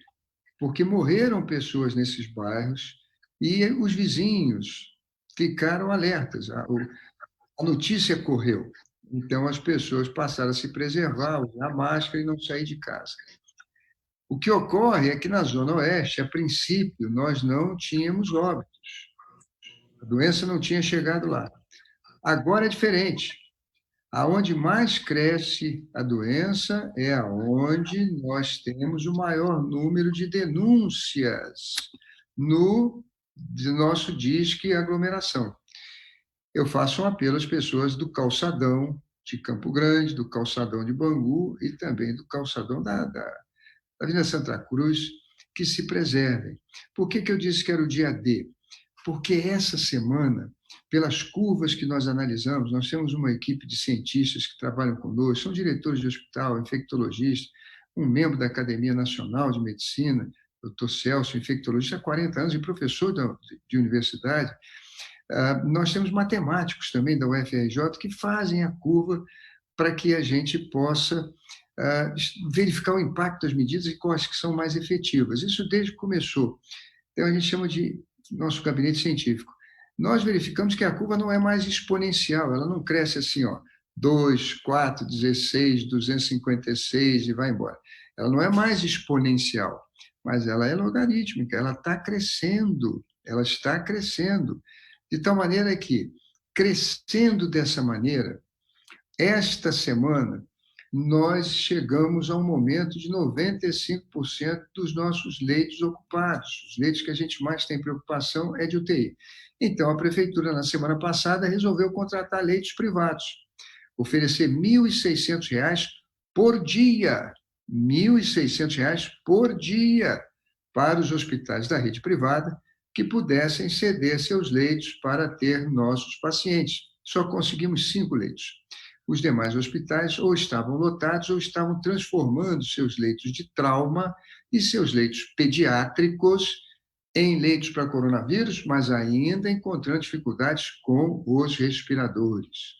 Porque morreram pessoas nesses bairros e os vizinhos ficaram alertas. A notícia correu. Então, as pessoas passaram a se preservar, usar máscara e não sair de casa. O que ocorre é que na Zona Oeste, a princípio, nós não tínhamos óbitos. A doença não tinha chegado lá. Agora é diferente. Aonde mais cresce a doença é aonde nós temos o maior número de denúncias no nosso Disque Aglomeração. Eu faço um apelo às pessoas do calçadão de Campo Grande, do calçadão de Bangu e também do calçadão da Avenida Santa Cruz, que se preservem. Por que eu disse que era o dia D? Porque essa semana, pelas curvas que nós analisamos, nós temos uma equipe de cientistas que trabalham conosco, são diretores de hospital, infectologistas, um membro da Academia Nacional de Medicina, doutor Celso, infectologista há 40 anos e professor de universidade. Nós temos matemáticos também da UFRJ que fazem a curva para que a gente possa verificar o impacto das medidas e quais que são mais efetivas. Isso desde que começou. Então, a gente chama de nosso gabinete científico. Nós verificamos que a curva não é mais exponencial, ela não cresce assim, 2, 4, 16, 256 e vai embora. Ela não é mais exponencial, mas ela é logarítmica, ela está crescendo, de tal maneira que, crescendo dessa maneira, esta semana, nós chegamos a um momento de 95% dos nossos leitos ocupados. Os leitos que a gente mais tem preocupação é de UTI. Então, a prefeitura, na semana passada, resolveu contratar leitos privados, oferecer R$ 1.600 por dia, R$ 1.600 por dia para os hospitais da rede privada que pudessem ceder seus leitos para ter nossos pacientes. Só conseguimos 5 leitos. Os demais hospitais ou estavam lotados ou estavam transformando seus leitos de trauma e seus leitos pediátricos em leitos para coronavírus, mas ainda encontrando dificuldades com os respiradores.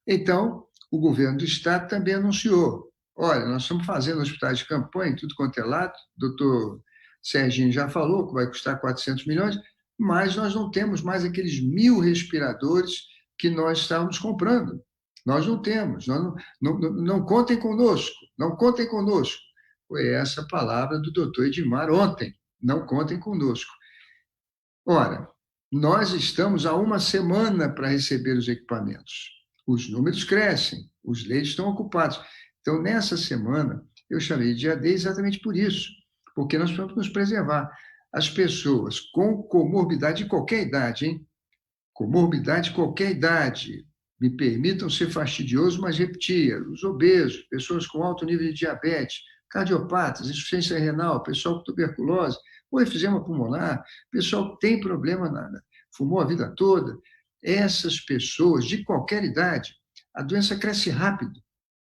Então, o governo do Estado também anunciou, olha, nós estamos fazendo hospitais de campanha em tudo quanto é lado, o doutor Serginho já falou que vai custar 400 milhões, mas nós não temos mais aqueles 1.000 respiradores que nós estávamos comprando. Nós não temos, não contem conosco, não contem conosco. Foi essa a palavra do doutor Edmar ontem, não contem conosco. Ora, nós estamos há uma semana para receber os equipamentos. Os números crescem, os leitos estão ocupados. Então, nessa semana, eu chamei de AD exatamente por isso, porque nós precisamos nos preservar. As pessoas com comorbidade de qualquer idade, hein? Comorbidade de qualquer idade, me permitam ser fastidioso, mas repetir, os obesos, pessoas com alto nível de diabetes, cardiopatas, insuficiência renal, pessoal com tuberculose, ou efizema pulmonar, pessoal que tem problema, fumou a vida toda, essas pessoas de qualquer idade, a doença cresce rápido.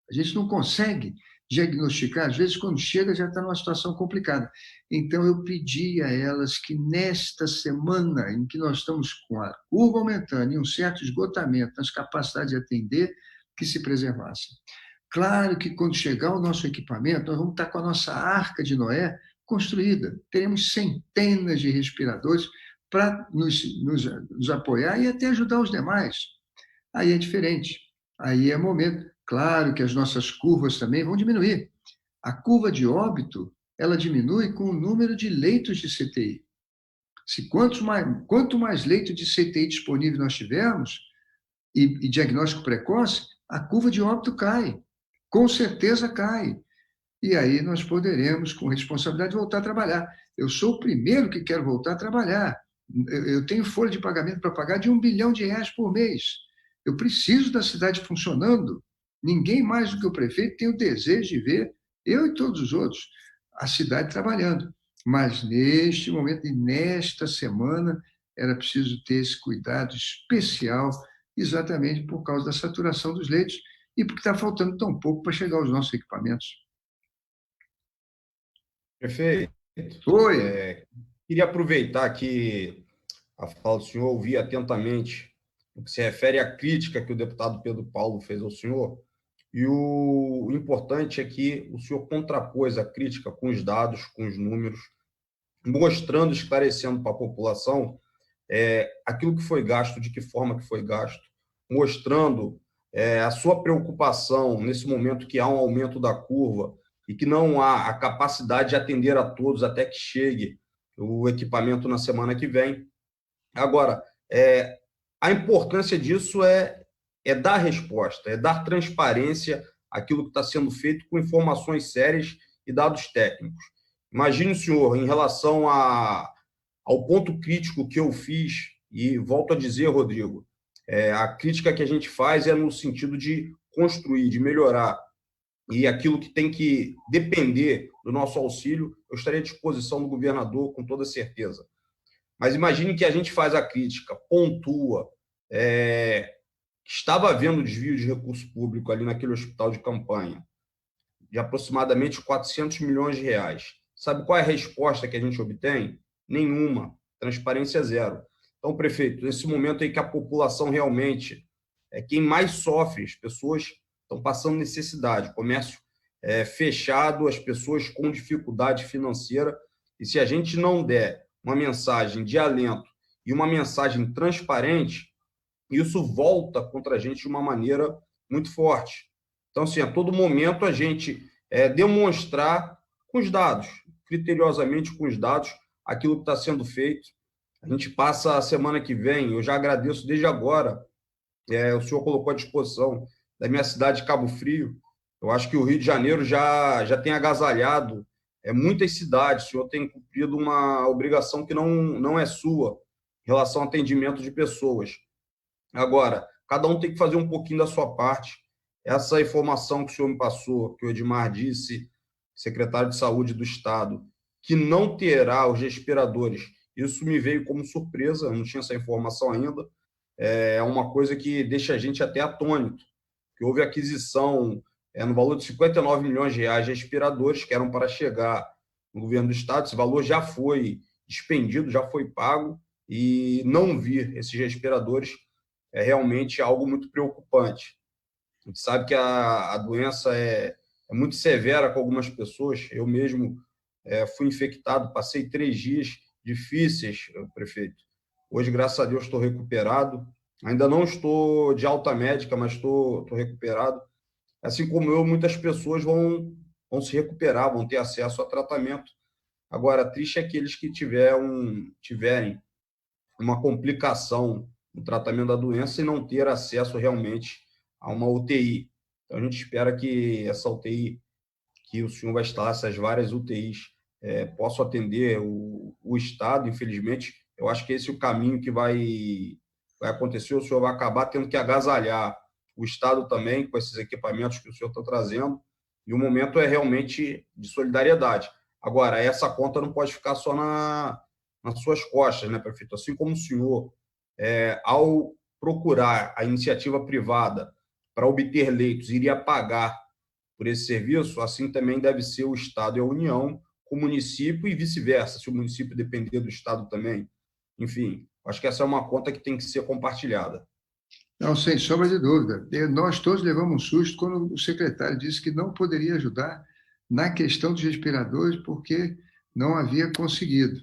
A gente não consegue diagnosticar, às vezes, quando chega, já está numa situação complicada. Então, eu pedi a elas que, nesta semana em que nós estamos com a curva aumentando e um certo esgotamento nas capacidades de atender, que se preservassem. Claro que, quando chegar o nosso equipamento, nós vamos estar com a nossa Arca de Noé construída. Teremos centenas de respiradores para nos apoiar e até ajudar os demais. Aí é diferente. Aí é momento. Claro que as nossas curvas também vão diminuir. A curva de óbito, ela diminui com o número de leitos de CTI. Quanto mais leitos de CTI disponível nós tivermos, e diagnóstico precoce, a curva de óbito cai. Com certeza cai. E aí nós poderemos, com responsabilidade, voltar a trabalhar. Eu sou o primeiro que quero voltar a trabalhar. Eu tenho folha de pagamento para pagar de R$1 bilhão por mês. Eu preciso da cidade funcionando. Ninguém mais do que o prefeito tem o desejo de ver, eu e todos os outros, a cidade trabalhando. Mas neste momento e nesta semana, era preciso ter esse cuidado especial, exatamente por causa da saturação dos leitos e porque está faltando tão pouco para chegar aos nossos equipamentos. Prefeito, Oi. Queria aproveitar que a fala do senhor, ouvi atentamente no que se refere à crítica que o deputado Pedro Paulo fez ao senhor, e o importante é que o senhor contrapôs a crítica com os dados, com os números, mostrando, esclarecendo para a população aquilo que foi gasto, de que forma que foi gasto, mostrando a sua preocupação nesse momento que há um aumento da curva e que não há a capacidade de atender a todos até que chegue o equipamento na semana que vem. Agora, a importância disso é dar resposta, é dar transparência àquilo que está sendo feito com informações sérias e dados técnicos. Imagine o senhor, em relação ao ponto crítico que eu fiz, e volto a dizer, Rodrigo, a crítica que a gente faz é no sentido de construir, de melhorar, e aquilo que tem que depender do nosso auxílio, eu estarei à disposição do governador com toda certeza. Mas imagine que a gente faz a crítica, pontua, estava havendo desvio de recurso público ali naquele hospital de campanha, de aproximadamente R$400 milhões. Sabe qual é a resposta que a gente obtém? Nenhuma. Transparência zero. Então, prefeito, nesse momento em que a população realmente é quem mais sofre, as pessoas estão passando necessidade, comércio fechado, as pessoas com dificuldade financeira, e se a gente não der uma mensagem de alento e uma mensagem transparente, isso volta contra a gente de uma maneira muito forte. Então, assim, a todo momento a gente demonstrar com os dados, criteriosamente com os dados, aquilo que está sendo feito. A gente passa a semana que vem, eu já agradeço desde agora, o senhor colocou à disposição da minha cidade, Cabo Frio. Eu acho que o Rio de Janeiro já tem agasalhado muitas cidades. O senhor tem cumprido uma obrigação que não é sua em relação ao atendimento de pessoas. Agora, cada um tem que fazer um pouquinho da sua parte. Essa informação que o senhor me passou, que o Edmar disse, secretário de Saúde do Estado, que não terá os respiradores, isso me veio como surpresa, eu não tinha essa informação ainda. É uma coisa que deixa a gente até atônito, que houve aquisição no valor de R$59 milhões de respiradores que eram para chegar no governo do Estado. Esse valor já foi expendido, já foi pago, e não vir esses respiradores é realmente algo muito preocupante. A gente sabe que a doença é muito severa com algumas pessoas. Eu mesmo fui infectado, passei 3 dias difíceis, prefeito. Hoje, graças a Deus, estou recuperado. Ainda não estou de alta médica, mas estou recuperado. Assim como eu, muitas pessoas vão se recuperar, vão ter acesso a tratamento Agora, triste é aqueles que tiverem uma complicação no tratamento da doença e não ter acesso realmente a uma UTI. Então, a gente espera que essa UTI, que o senhor vai instalar, essas várias UTIs, possam atender o Estado. Infelizmente, eu acho que esse é o caminho que vai acontecer. O senhor vai acabar tendo que agasalhar o Estado também com esses equipamentos que o senhor está trazendo, e o momento é realmente de solidariedade. Agora, essa conta não pode ficar só nas suas costas, né, prefeito? Assim como o senhor, ao procurar a iniciativa privada para obter leitos, iria pagar por esse serviço, assim também deve ser o Estado e a União com o município e vice-versa, se o município depender do Estado também. Enfim, acho que essa é uma conta que tem que ser compartilhada. Não, sem sombra de dúvida. Nós todos levamos um susto quando o secretário disse que não poderia ajudar na questão dos respiradores porque não havia conseguido.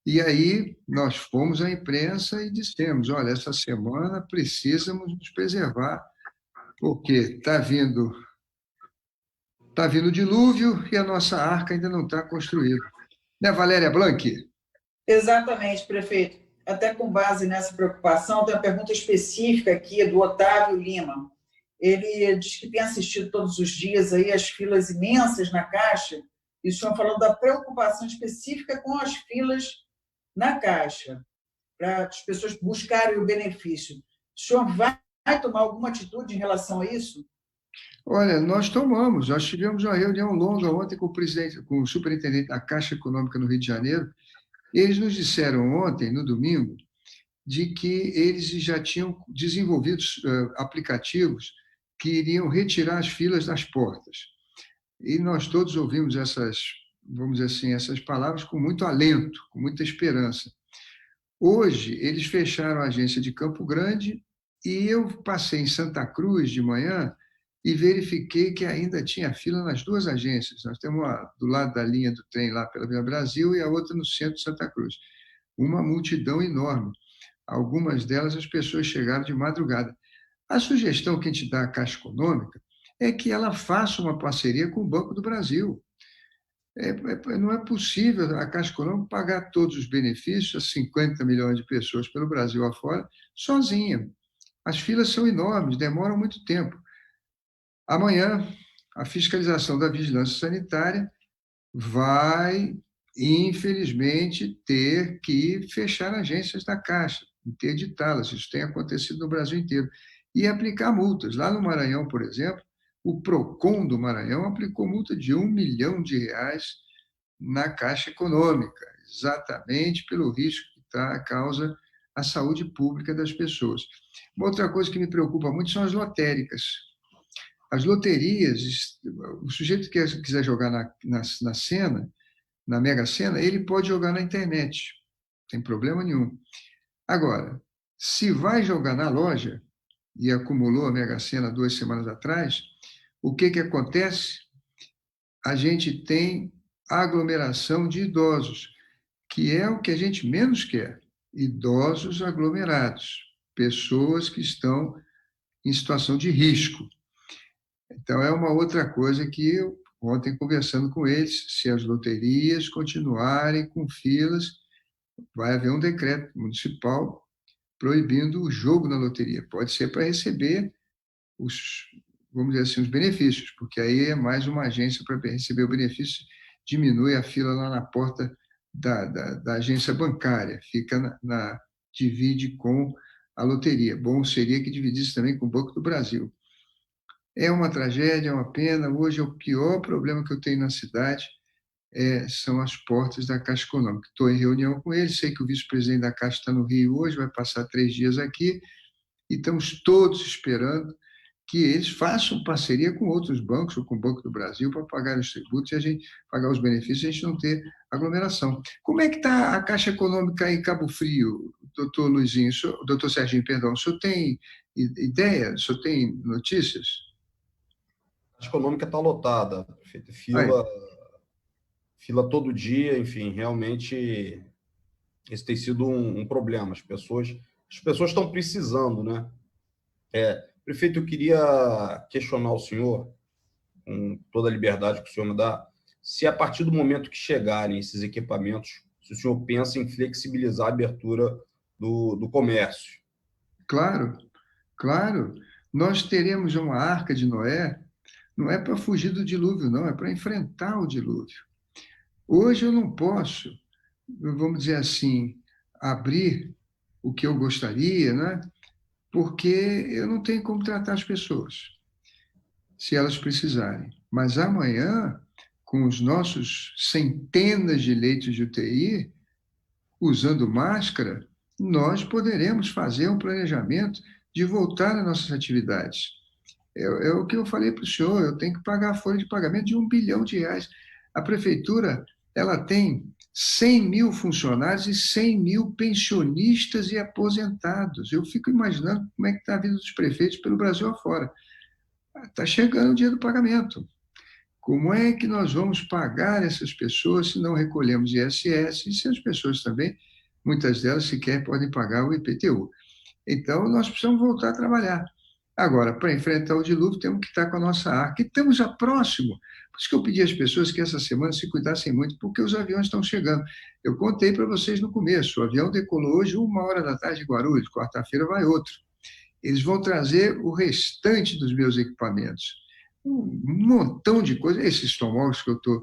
E aí nós fomos à imprensa e dissemos, olha, essa semana precisamos nos preservar, porque está vindo dilúvio e a nossa arca ainda não está construída. Né, Valéria Blanqui? Exatamente, prefeito. Até com base nessa preocupação, tem uma pergunta específica aqui do Otávio Lima. Ele diz que tem assistido todos os dias aí as filas imensas na Caixa, e o senhor falando da preocupação específica com as filas na Caixa, para as pessoas buscarem o benefício. O senhor vai tomar alguma atitude em relação a isso? Olha, nós tivemos uma reunião longa ontem com o superintendente da Caixa Econômica no Rio de Janeiro. Eles nos disseram ontem, no domingo, de que eles já tinham desenvolvido aplicativos que iriam retirar as filas das portas. E nós todos ouvimos vamos dizer assim, essas palavras com muito alento, com muita esperança. Hoje, eles fecharam a agência de Campo Grande e eu passei em Santa Cruz de manhã e verifiquei que ainda tinha fila nas duas agências. Nós temos uma do lado da linha do trem lá pela Vila Brasil e a outra no centro de Santa Cruz. Uma multidão enorme. Algumas delas as pessoas chegaram de madrugada. A sugestão que a gente dá à Caixa Econômica é que ela faça uma parceria com o Banco do Brasil. Não é possível a Caixa Econômica pagar todos os benefícios a 50 milhões de pessoas pelo Brasil afora sozinha. As filas são enormes, demoram muito tempo. Amanhã, a fiscalização da vigilância sanitária vai, infelizmente, ter que fechar agências da Caixa, interditá-las. Isso tem acontecido no Brasil inteiro. E aplicar multas. Lá no Maranhão, por exemplo, o PROCON do Maranhão aplicou multa de R$1 milhão na Caixa Econômica, exatamente pelo risco que causa a saúde pública das pessoas. Uma outra coisa que me preocupa muito são as lotéricas. As loterias, o sujeito que quiser jogar na Sena, na Mega Sena, ele pode jogar na internet, não tem problema nenhum. Agora, se vai jogar na loja, e acumulou a Mega Sena 2 semanas atrás, o que acontece? A gente tem aglomeração de idosos, que é o que a gente menos quer. Idosos aglomerados, pessoas que estão em situação de risco. Então, é uma outra coisa que eu, ontem, conversando com eles, se as loterias continuarem com filas, vai haver um decreto municipal proibindo o jogo na loteria. Pode ser para receber vamos dizer assim, os benefícios, porque aí é mais uma agência para receber o benefício, diminui a fila lá na porta da agência bancária, divide com a loteria. Bom seria que dividisse também com o Banco do Brasil. É uma tragédia, é uma pena. Hoje, o pior problema que eu tenho na cidade são as portas da Caixa Econômica. Estou em reunião com eles, sei que o vice-presidente da Caixa está no Rio hoje, vai passar 3 dias aqui, e estamos todos esperando que eles façam parceria com outros bancos, ou com o Banco do Brasil, para pagar os tributos e a gente pagar os benefícios e a gente não ter aglomeração. Como é que está a Caixa Econômica em Cabo Frio, doutor Luizinho, doutor Serginho, perdão? O senhor tem ideia? O senhor tem notícias? A Caixa Econômica está lotada, prefeito. Fila todo dia, enfim, realmente esse tem sido um problema. As pessoas estão precisando, né? Prefeito, eu queria questionar o senhor, com toda a liberdade que o senhor me dá, se a partir do momento que chegarem esses equipamentos, se o senhor pensa em flexibilizar a abertura do comércio. Claro, claro. Nós teremos uma arca de Noé, não é para fugir do dilúvio, não, é para enfrentar o dilúvio. Hoje eu não posso, vamos dizer assim, abrir o que eu gostaria, né? Porque eu não tenho como tratar as pessoas, se elas precisarem. Mas amanhã, com os nossos centenas de leitos de UTI, usando máscara, nós poderemos fazer um planejamento de voltar às nossas atividades. É o que eu falei para o senhor, eu tenho que pagar a folha de pagamento de R$1 bilhão. A prefeitura ela tem 100 mil funcionários e 100 mil pensionistas e aposentados. Eu fico imaginando como é que está a vida dos prefeitos pelo Brasil afora. Está chegando o dia do pagamento. Como é que nós vamos pagar essas pessoas se não recolhemos ISS e se as pessoas também, muitas delas sequer podem pagar o IPTU? Então, nós precisamos voltar a trabalhar. Agora, para enfrentar o dilúvio, temos que estar com a nossa arca. E estamos já próximo. Por isso que eu pedi às pessoas que essa semana se cuidassem muito, porque os aviões estão chegando. Eu contei para vocês no começo, o avião decolou hoje 13h de Guarulhos, quarta-feira vai outro. Eles vão trazer o restante dos meus equipamentos. Um montão de coisas. Esses tomógrafos que eu estou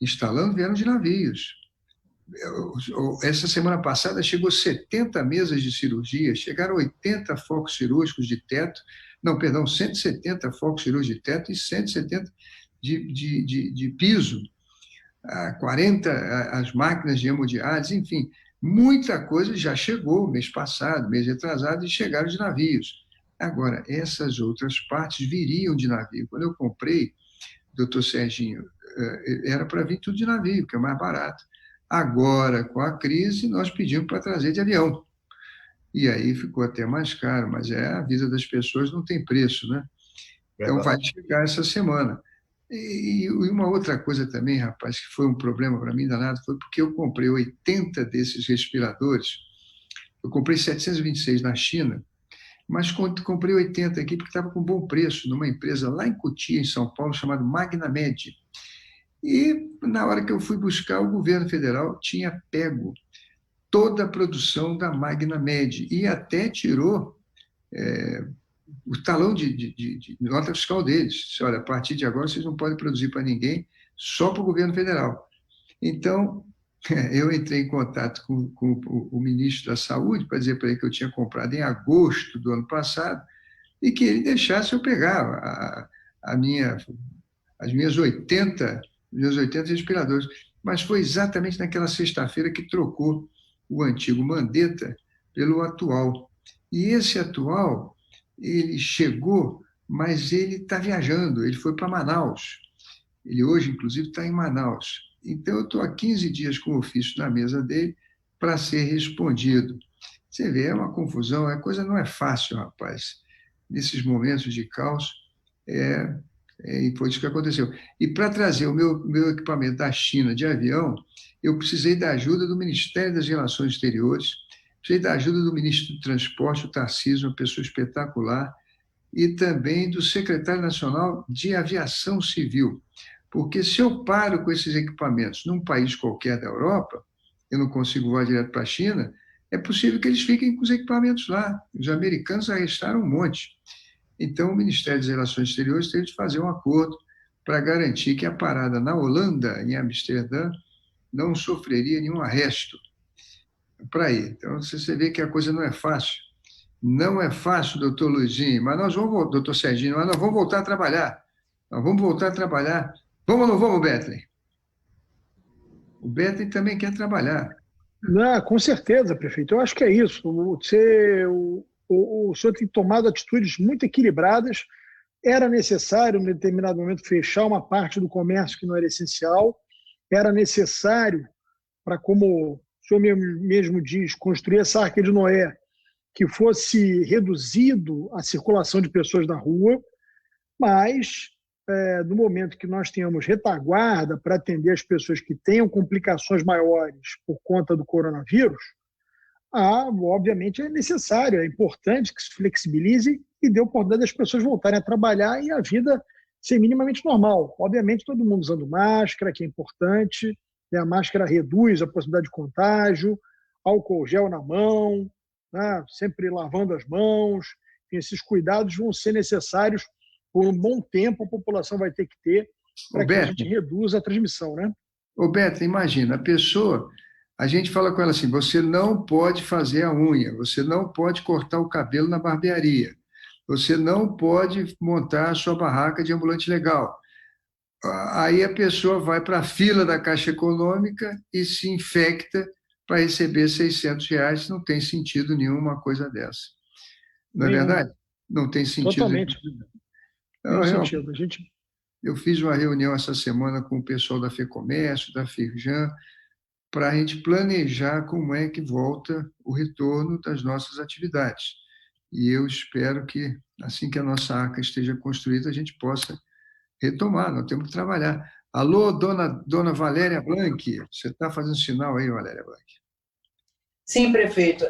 instalando vieram de navios. Essa semana passada chegou 70 mesas de cirurgia, chegaram 80 focos cirúrgicos de teto, 170 focos cirúrgicos de teto e 170 de piso, 40 as máquinas de hemodiálise, enfim, muita coisa já chegou mês passado, mês retrasado, e chegaram de navios. Agora, essas outras partes viriam de navio. Quando eu comprei, doutor Serginho, era para vir tudo de navio, que é mais barato. Agora, com a crise, nós pedimos para trazer de avião. E aí ficou até mais caro, mas a vida das pessoas não tem preço, né? Então, vai chegar essa semana. E uma outra coisa também, rapaz, que foi um problema para mim danado, foi porque eu comprei 80 desses respiradores. Eu comprei 726 na China, mas comprei 80 aqui porque estava com bom preço numa empresa lá em Cotia, em São Paulo, chamada Magnamed. E, na hora que eu fui buscar, o governo federal tinha pego toda a produção da Magnamed e até tirou o talão de nota fiscal deles. Disse, olha, a partir de agora vocês não podem produzir para ninguém, só para o governo federal. Então, eu entrei em contato com o ministro da Saúde para dizer para ele que eu tinha comprado em agosto do ano passado e que ele deixasse eu pegar as minhas 80 respiradores. Mas foi exatamente naquela sexta-feira que trocou o antigo Mandetta pelo atual. E esse atual, ele chegou, mas ele está viajando, ele foi para Manaus. Ele hoje, inclusive, está em Manaus. Então, eu estou há 15 dias com o ofício na mesa dele para ser respondido. Você vê, é uma confusão, a coisa não é fácil, rapaz. Nesses momentos de caos, e foi isso que aconteceu. E para trazer o meu equipamento da China de avião, eu precisei da ajuda do Ministério das Relações Exteriores, precisei da ajuda do ministro do Transporte, o Tarcísio, uma pessoa espetacular, e também do secretário nacional de Aviação Civil. Porque se eu paro com esses equipamentos num país qualquer da Europa, eu não consigo voar direto para a China, é possível que eles fiquem com os equipamentos lá. Os americanos arrestaram um monte. Então, o Ministério das Relações Exteriores teve de fazer um acordo para garantir que a parada na Holanda, em Amsterdã, não sofreria nenhum arresto para ir. Então, você vê que a coisa não é fácil. Não é fácil, doutor Luizinho, mas nós vamos, doutor Serginho, mas nós vamos voltar a trabalhar. Nós vamos voltar a trabalhar. Vamos ou não vamos, Betley? O Betley também quer trabalhar. Não, com certeza, prefeito. Eu acho que é isso. O senhor tem tomado atitudes muito equilibradas. Era necessário, em determinado momento, fechar uma parte do comércio que não era essencial. Era necessário, para, como o senhor mesmo diz, construir essa Arca de Noé, que fosse reduzido a circulação de pessoas na rua, mas no momento que nós tenhamos retaguarda para atender as pessoas que tenham complicações maiores por conta do coronavírus, obviamente é necessário, é importante que se flexibilize e dê oportunidade das pessoas voltarem a trabalhar e a vida ser minimamente normal. Obviamente, todo mundo usando máscara, que é importante, né? A máscara reduz a possibilidade de contágio, álcool gel na mão, né? Sempre lavando as mãos. Esses cuidados vão ser necessários por um bom tempo, a população vai ter que ter para que a gente reduza a transmissão, né? Ô, Beto, imagina, a gente fala com ela assim, você não pode fazer a unha, você não pode cortar o cabelo na barbearia, você não pode montar a sua barraca de ambulante legal. Aí a pessoa vai para a fila da Caixa Econômica e se infecta para receber R$ 600, não tem sentido nenhum uma coisa dessa. Não é verdade? Não tem sentido. Totalmente. Então, sentido. Eu fiz uma reunião essa semana com o pessoal da FEComércio, da Firjan, para a gente planejar como é que volta o retorno das nossas atividades. E eu espero que, assim que a nossa arca esteja construída, a gente possa retomar, nós temos que trabalhar. Alô, dona Valéria Blanc, você está fazendo sinal aí, Valéria Blanc? Sim, prefeito.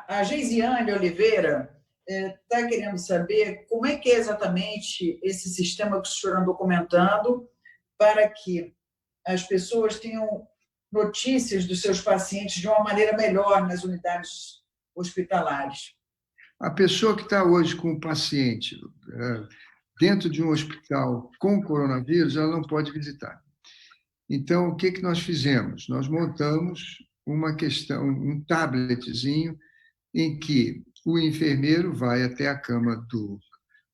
A Geisiane Oliveira está querendo saber como é que é exatamente esse sistema que o senhor andou comentando para que as pessoas tenham notícias dos seus pacientes de uma maneira melhor nas unidades hospitalares. A pessoa que está hoje com o paciente dentro de um hospital com coronavírus, ela não pode visitar. Então, o que nós fizemos? Nós montamos um tabletzinho em que o enfermeiro vai até a cama do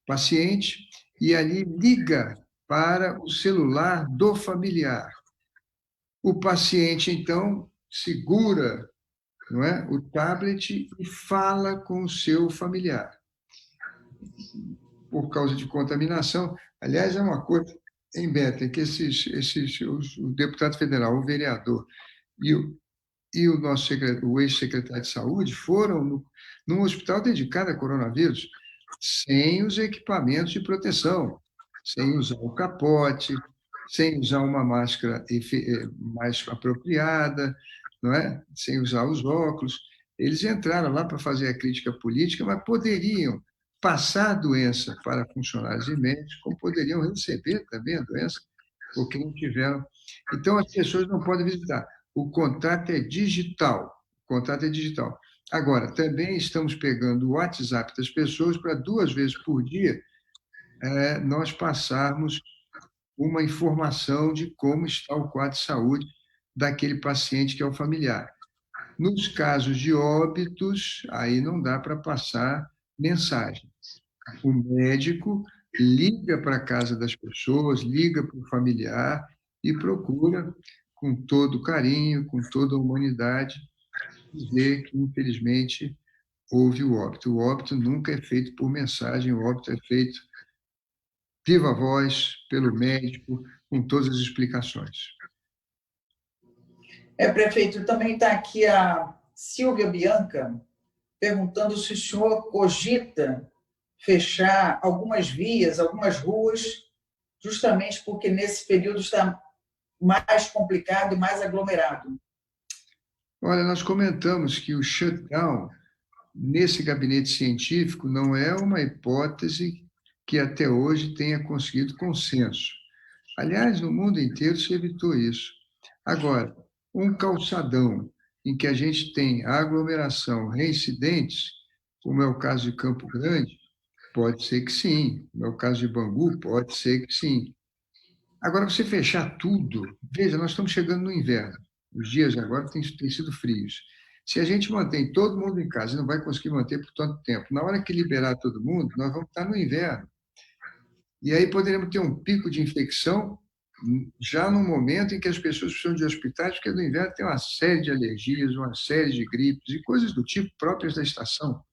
paciente e ali liga para o celular do familiar. O paciente, então, segura, não é, o tablet e fala com o seu familiar. Por causa de contaminação, aliás, é uma coisa em Beto, que o deputado federal, o vereador e o ex-secretário de saúde foram num hospital dedicado a coronavírus, sem os equipamentos de proteção, sem usar o capote, sem usar uma máscara mais apropriada, não é? Sem usar os óculos. Eles entraram lá para fazer a crítica política, mas poderiam passar a doença para funcionários e médicos, como poderiam receber também a doença, porque não tiveram. Então, as pessoas não podem visitar. O contato é digital. Agora, também estamos pegando o WhatsApp das pessoas para 2 vezes por dia nós passarmos uma informação de como está o quadro de saúde daquele paciente que é o familiar. Nos casos de óbitos, aí não dá para passar mensagem. O médico liga para a casa das pessoas, liga para o familiar e procura, com todo carinho, com toda a humanidade, dizer que, infelizmente, houve o óbito. O óbito nunca é feito por mensagem, o óbito é feito viva voz, pelo médico, com todas as explicações. Prefeito, também está aqui a Silvia Bianca perguntando se o senhor cogita fechar algumas vias, algumas ruas, justamente porque nesse período está mais complicado e mais aglomerado. Olha, nós comentamos que o shutdown, nesse gabinete científico, não é uma hipótese que até hoje tenha conseguido consenso. Aliás, no mundo inteiro se evitou isso. Agora, um calçadão em que a gente tem aglomeração, reincidentes, como é o caso de Campo Grande, pode ser que sim. No meu caso de Bangu, pode ser que sim. Agora, você fechar tudo... Veja, nós estamos chegando no inverno. Os dias agora têm sido frios. Se a gente mantém todo mundo em casa e não vai conseguir manter por tanto tempo, na hora que liberar todo mundo, nós vamos estar no inverno. E aí poderemos ter um pico de infecção já no momento em que as pessoas precisam de hospitais, porque no inverno tem uma série de alergias, uma série de gripes e coisas do tipo próprias da estação.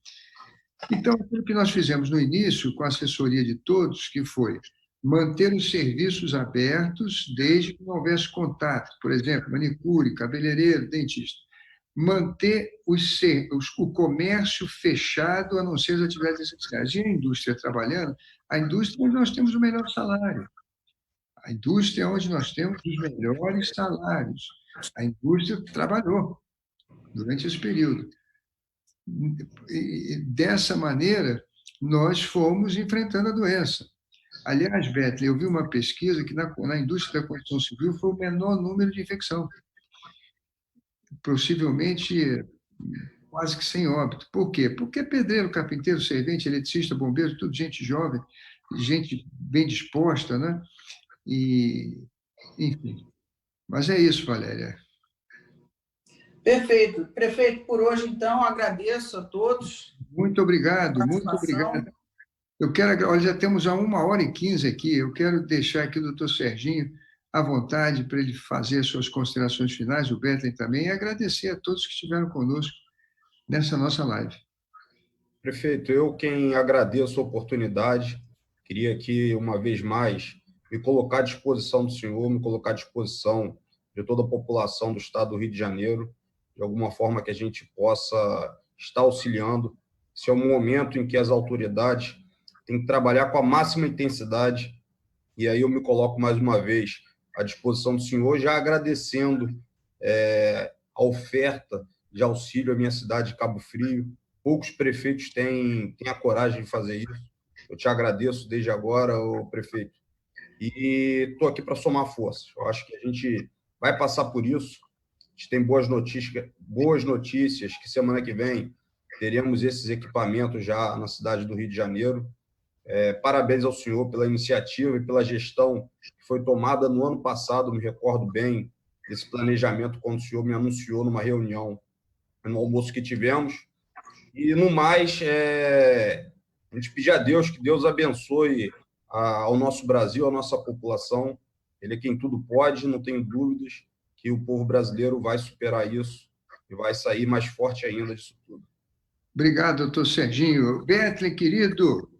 Então, aquilo que nós fizemos no início, com a assessoria de todos, que foi manter os serviços abertos desde que não houvesse contato, por exemplo, manicure, cabeleireiro, dentista. Manter o comércio fechado, a não ser as atividades essenciais. E a indústria trabalhando, a indústria onde nós temos o melhor salário. A indústria é onde nós temos os melhores salários. A indústria trabalhou durante esse período. E, dessa maneira, nós fomos enfrentando a doença. Aliás, Betley, eu vi uma pesquisa que na indústria da construção civil foi o menor número de infecção, possivelmente quase que sem óbito. Por quê? Porque pedreiro, carpinteiro, servente, eletricista, bombeiro, tudo gente jovem, gente bem disposta, né? E, enfim. Mas é isso, Valéria. Perfeito. Prefeito, por hoje, então, agradeço a todos. Muito obrigado, muito obrigado. Eu quero, olha, já temos a 1h15 aqui, eu quero deixar aqui o doutor Serginho à vontade para ele fazer suas considerações finais, o Betley também, e agradecer a todos que estiveram conosco nessa nossa live. Prefeito, eu quem agradeço a oportunidade, queria aqui, uma vez mais, me colocar à disposição do senhor, me colocar à disposição de toda a população do estado do Rio de Janeiro, de alguma forma que a gente possa estar auxiliando. Esse é um momento em que as autoridades têm que trabalhar com a máxima intensidade, e aí eu me coloco mais uma vez à disposição do senhor, já agradecendo a oferta de auxílio à minha cidade de Cabo Frio. Poucos prefeitos têm a coragem de fazer isso. Eu te agradeço desde agora, prefeito. E estou aqui para somar forças. Eu acho que a gente vai passar por isso. A gente tem boas notícias que semana que vem teremos esses equipamentos já na cidade do Rio de Janeiro. Parabéns ao senhor pela iniciativa e pela gestão que foi tomada no ano passado, me recordo bem desse planejamento, quando o senhor me anunciou numa reunião, no almoço que tivemos. E, no mais, a gente pedir a Deus que Deus abençoe ao nosso Brasil, à nossa população. Ele é quem tudo pode, não tenho dúvidas que o povo brasileiro vai superar isso e vai sair mais forte ainda disso tudo. Obrigado, doutor Serginho. Betley, querido.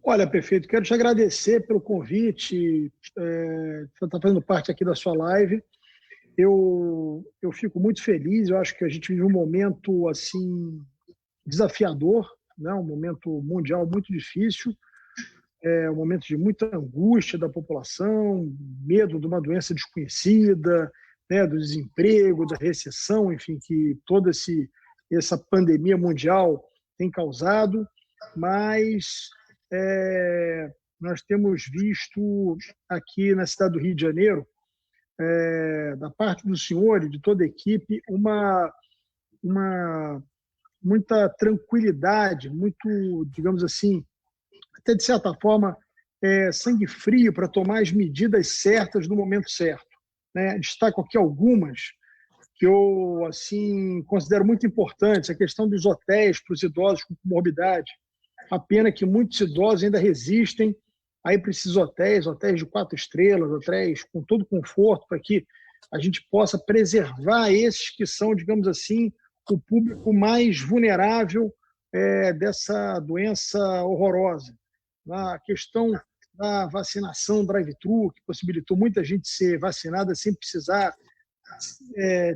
Olha, prefeito, quero te agradecer pelo convite, você está fazendo parte aqui da sua live. Eu fico muito feliz, eu acho que a gente vive um momento assim desafiador, né? Um momento mundial muito difícil, um momento de muita angústia da população, medo de uma doença desconhecida, né? Do desemprego, da recessão, enfim, que toda essa pandemia mundial tem causado, mas nós temos visto aqui na cidade do Rio de Janeiro, da parte do senhor e de toda a equipe, muita tranquilidade, muito, digamos assim, até de certa forma, sangue frio para tomar as medidas certas no momento certo, né? Destaco aqui algumas que eu assim considero muito importantes: a questão dos hotéis para os idosos com comorbidade. A pena que muitos idosos ainda resistem a ir para esses hotéis de 4 estrelas, hotéis com todo conforto, para que a gente possa preservar esses que são, digamos assim, o público mais vulnerável dessa doença horrorosa. A questão da vacinação drive-thru, que possibilitou muita gente ser vacinada sem precisar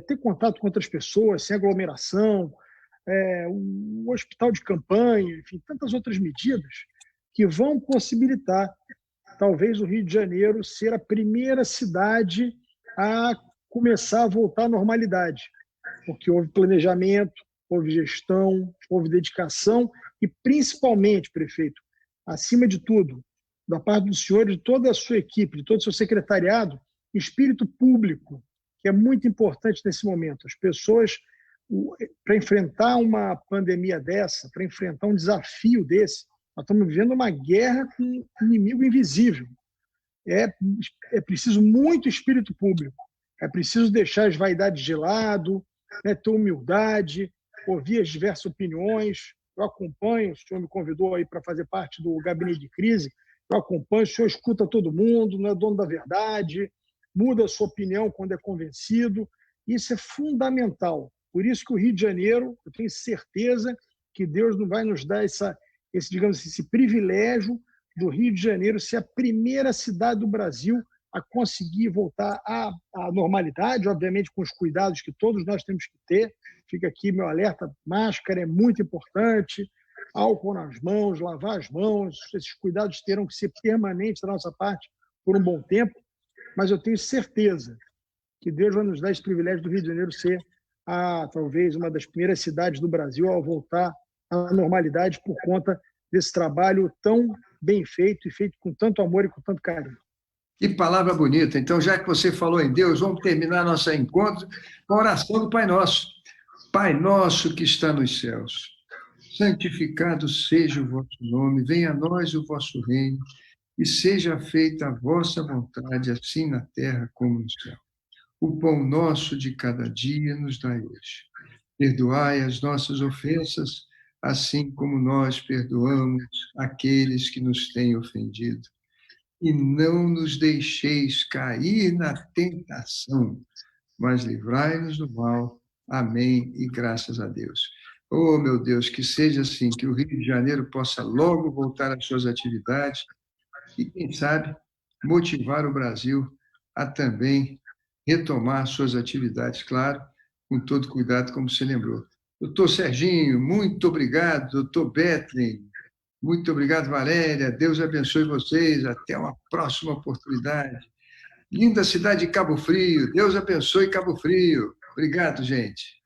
ter contato com outras pessoas, sem aglomeração, o hospital de campanha, enfim, tantas outras medidas que vão possibilitar, talvez, o Rio de Janeiro ser a primeira cidade a começar a voltar à normalidade, porque houve planejamento, houve gestão, houve dedicação e, principalmente, prefeito, acima de tudo, da parte do senhor e de toda a sua equipe, de todo o seu secretariado, espírito público, que é muito importante nesse momento. As pessoas, para enfrentar uma pandemia dessa, para enfrentar um desafio desse, nós estamos vivendo uma guerra com um inimigo invisível. É preciso muito espírito público, é preciso deixar as vaidades de lado, né, ter humildade, ouvir as diversas opiniões. Eu acompanho, o senhor me convidou aí para fazer parte do gabinete de crise, eu acompanho, o senhor escuta todo mundo, não é dono da verdade, muda a sua opinião quando é convencido. Isso é fundamental. Por isso que o Rio de Janeiro, eu tenho certeza que Deus não vai nos dar esse privilégio do Rio de Janeiro ser a primeira cidade do Brasil a conseguir voltar à normalidade, obviamente com os cuidados que todos nós temos que ter. Fica aqui meu alerta: máscara é muito importante, álcool nas mãos, lavar as mãos, esses cuidados terão que ser permanentes da nossa parte por um bom tempo, mas eu tenho certeza que Deus vai nos dar esse privilégio do Rio de Janeiro ser talvez uma das primeiras cidades do Brasil a voltar à normalidade por conta desse trabalho tão bem feito e feito com tanto amor e com tanto carinho. Que palavra bonita. Então, já que você falou em Deus, vamos terminar nosso encontro com a oração do Pai Nosso. Pai nosso que está nos céus, santificado seja o vosso nome, venha a nós o vosso reino, e seja feita a vossa vontade, assim na terra como no céu. O pão nosso de cada dia nos dai hoje. Perdoai as nossas ofensas, assim como nós perdoamos aqueles que nos têm ofendido. E não nos deixeis cair na tentação, mas livrai-nos do mal. Amém e graças a Deus. Oh, meu Deus, que seja assim, que o Rio de Janeiro possa logo voltar às suas atividades e, quem sabe, motivar o Brasil a também retomar suas atividades, claro, com todo cuidado, como você lembrou. Doutor Serginho, muito obrigado. Doutor Bethlen, muito obrigado, Valéria. Deus abençoe vocês. Até uma próxima oportunidade. Linda cidade de Cabo Frio. Deus abençoe Cabo Frio. Obrigado, gente.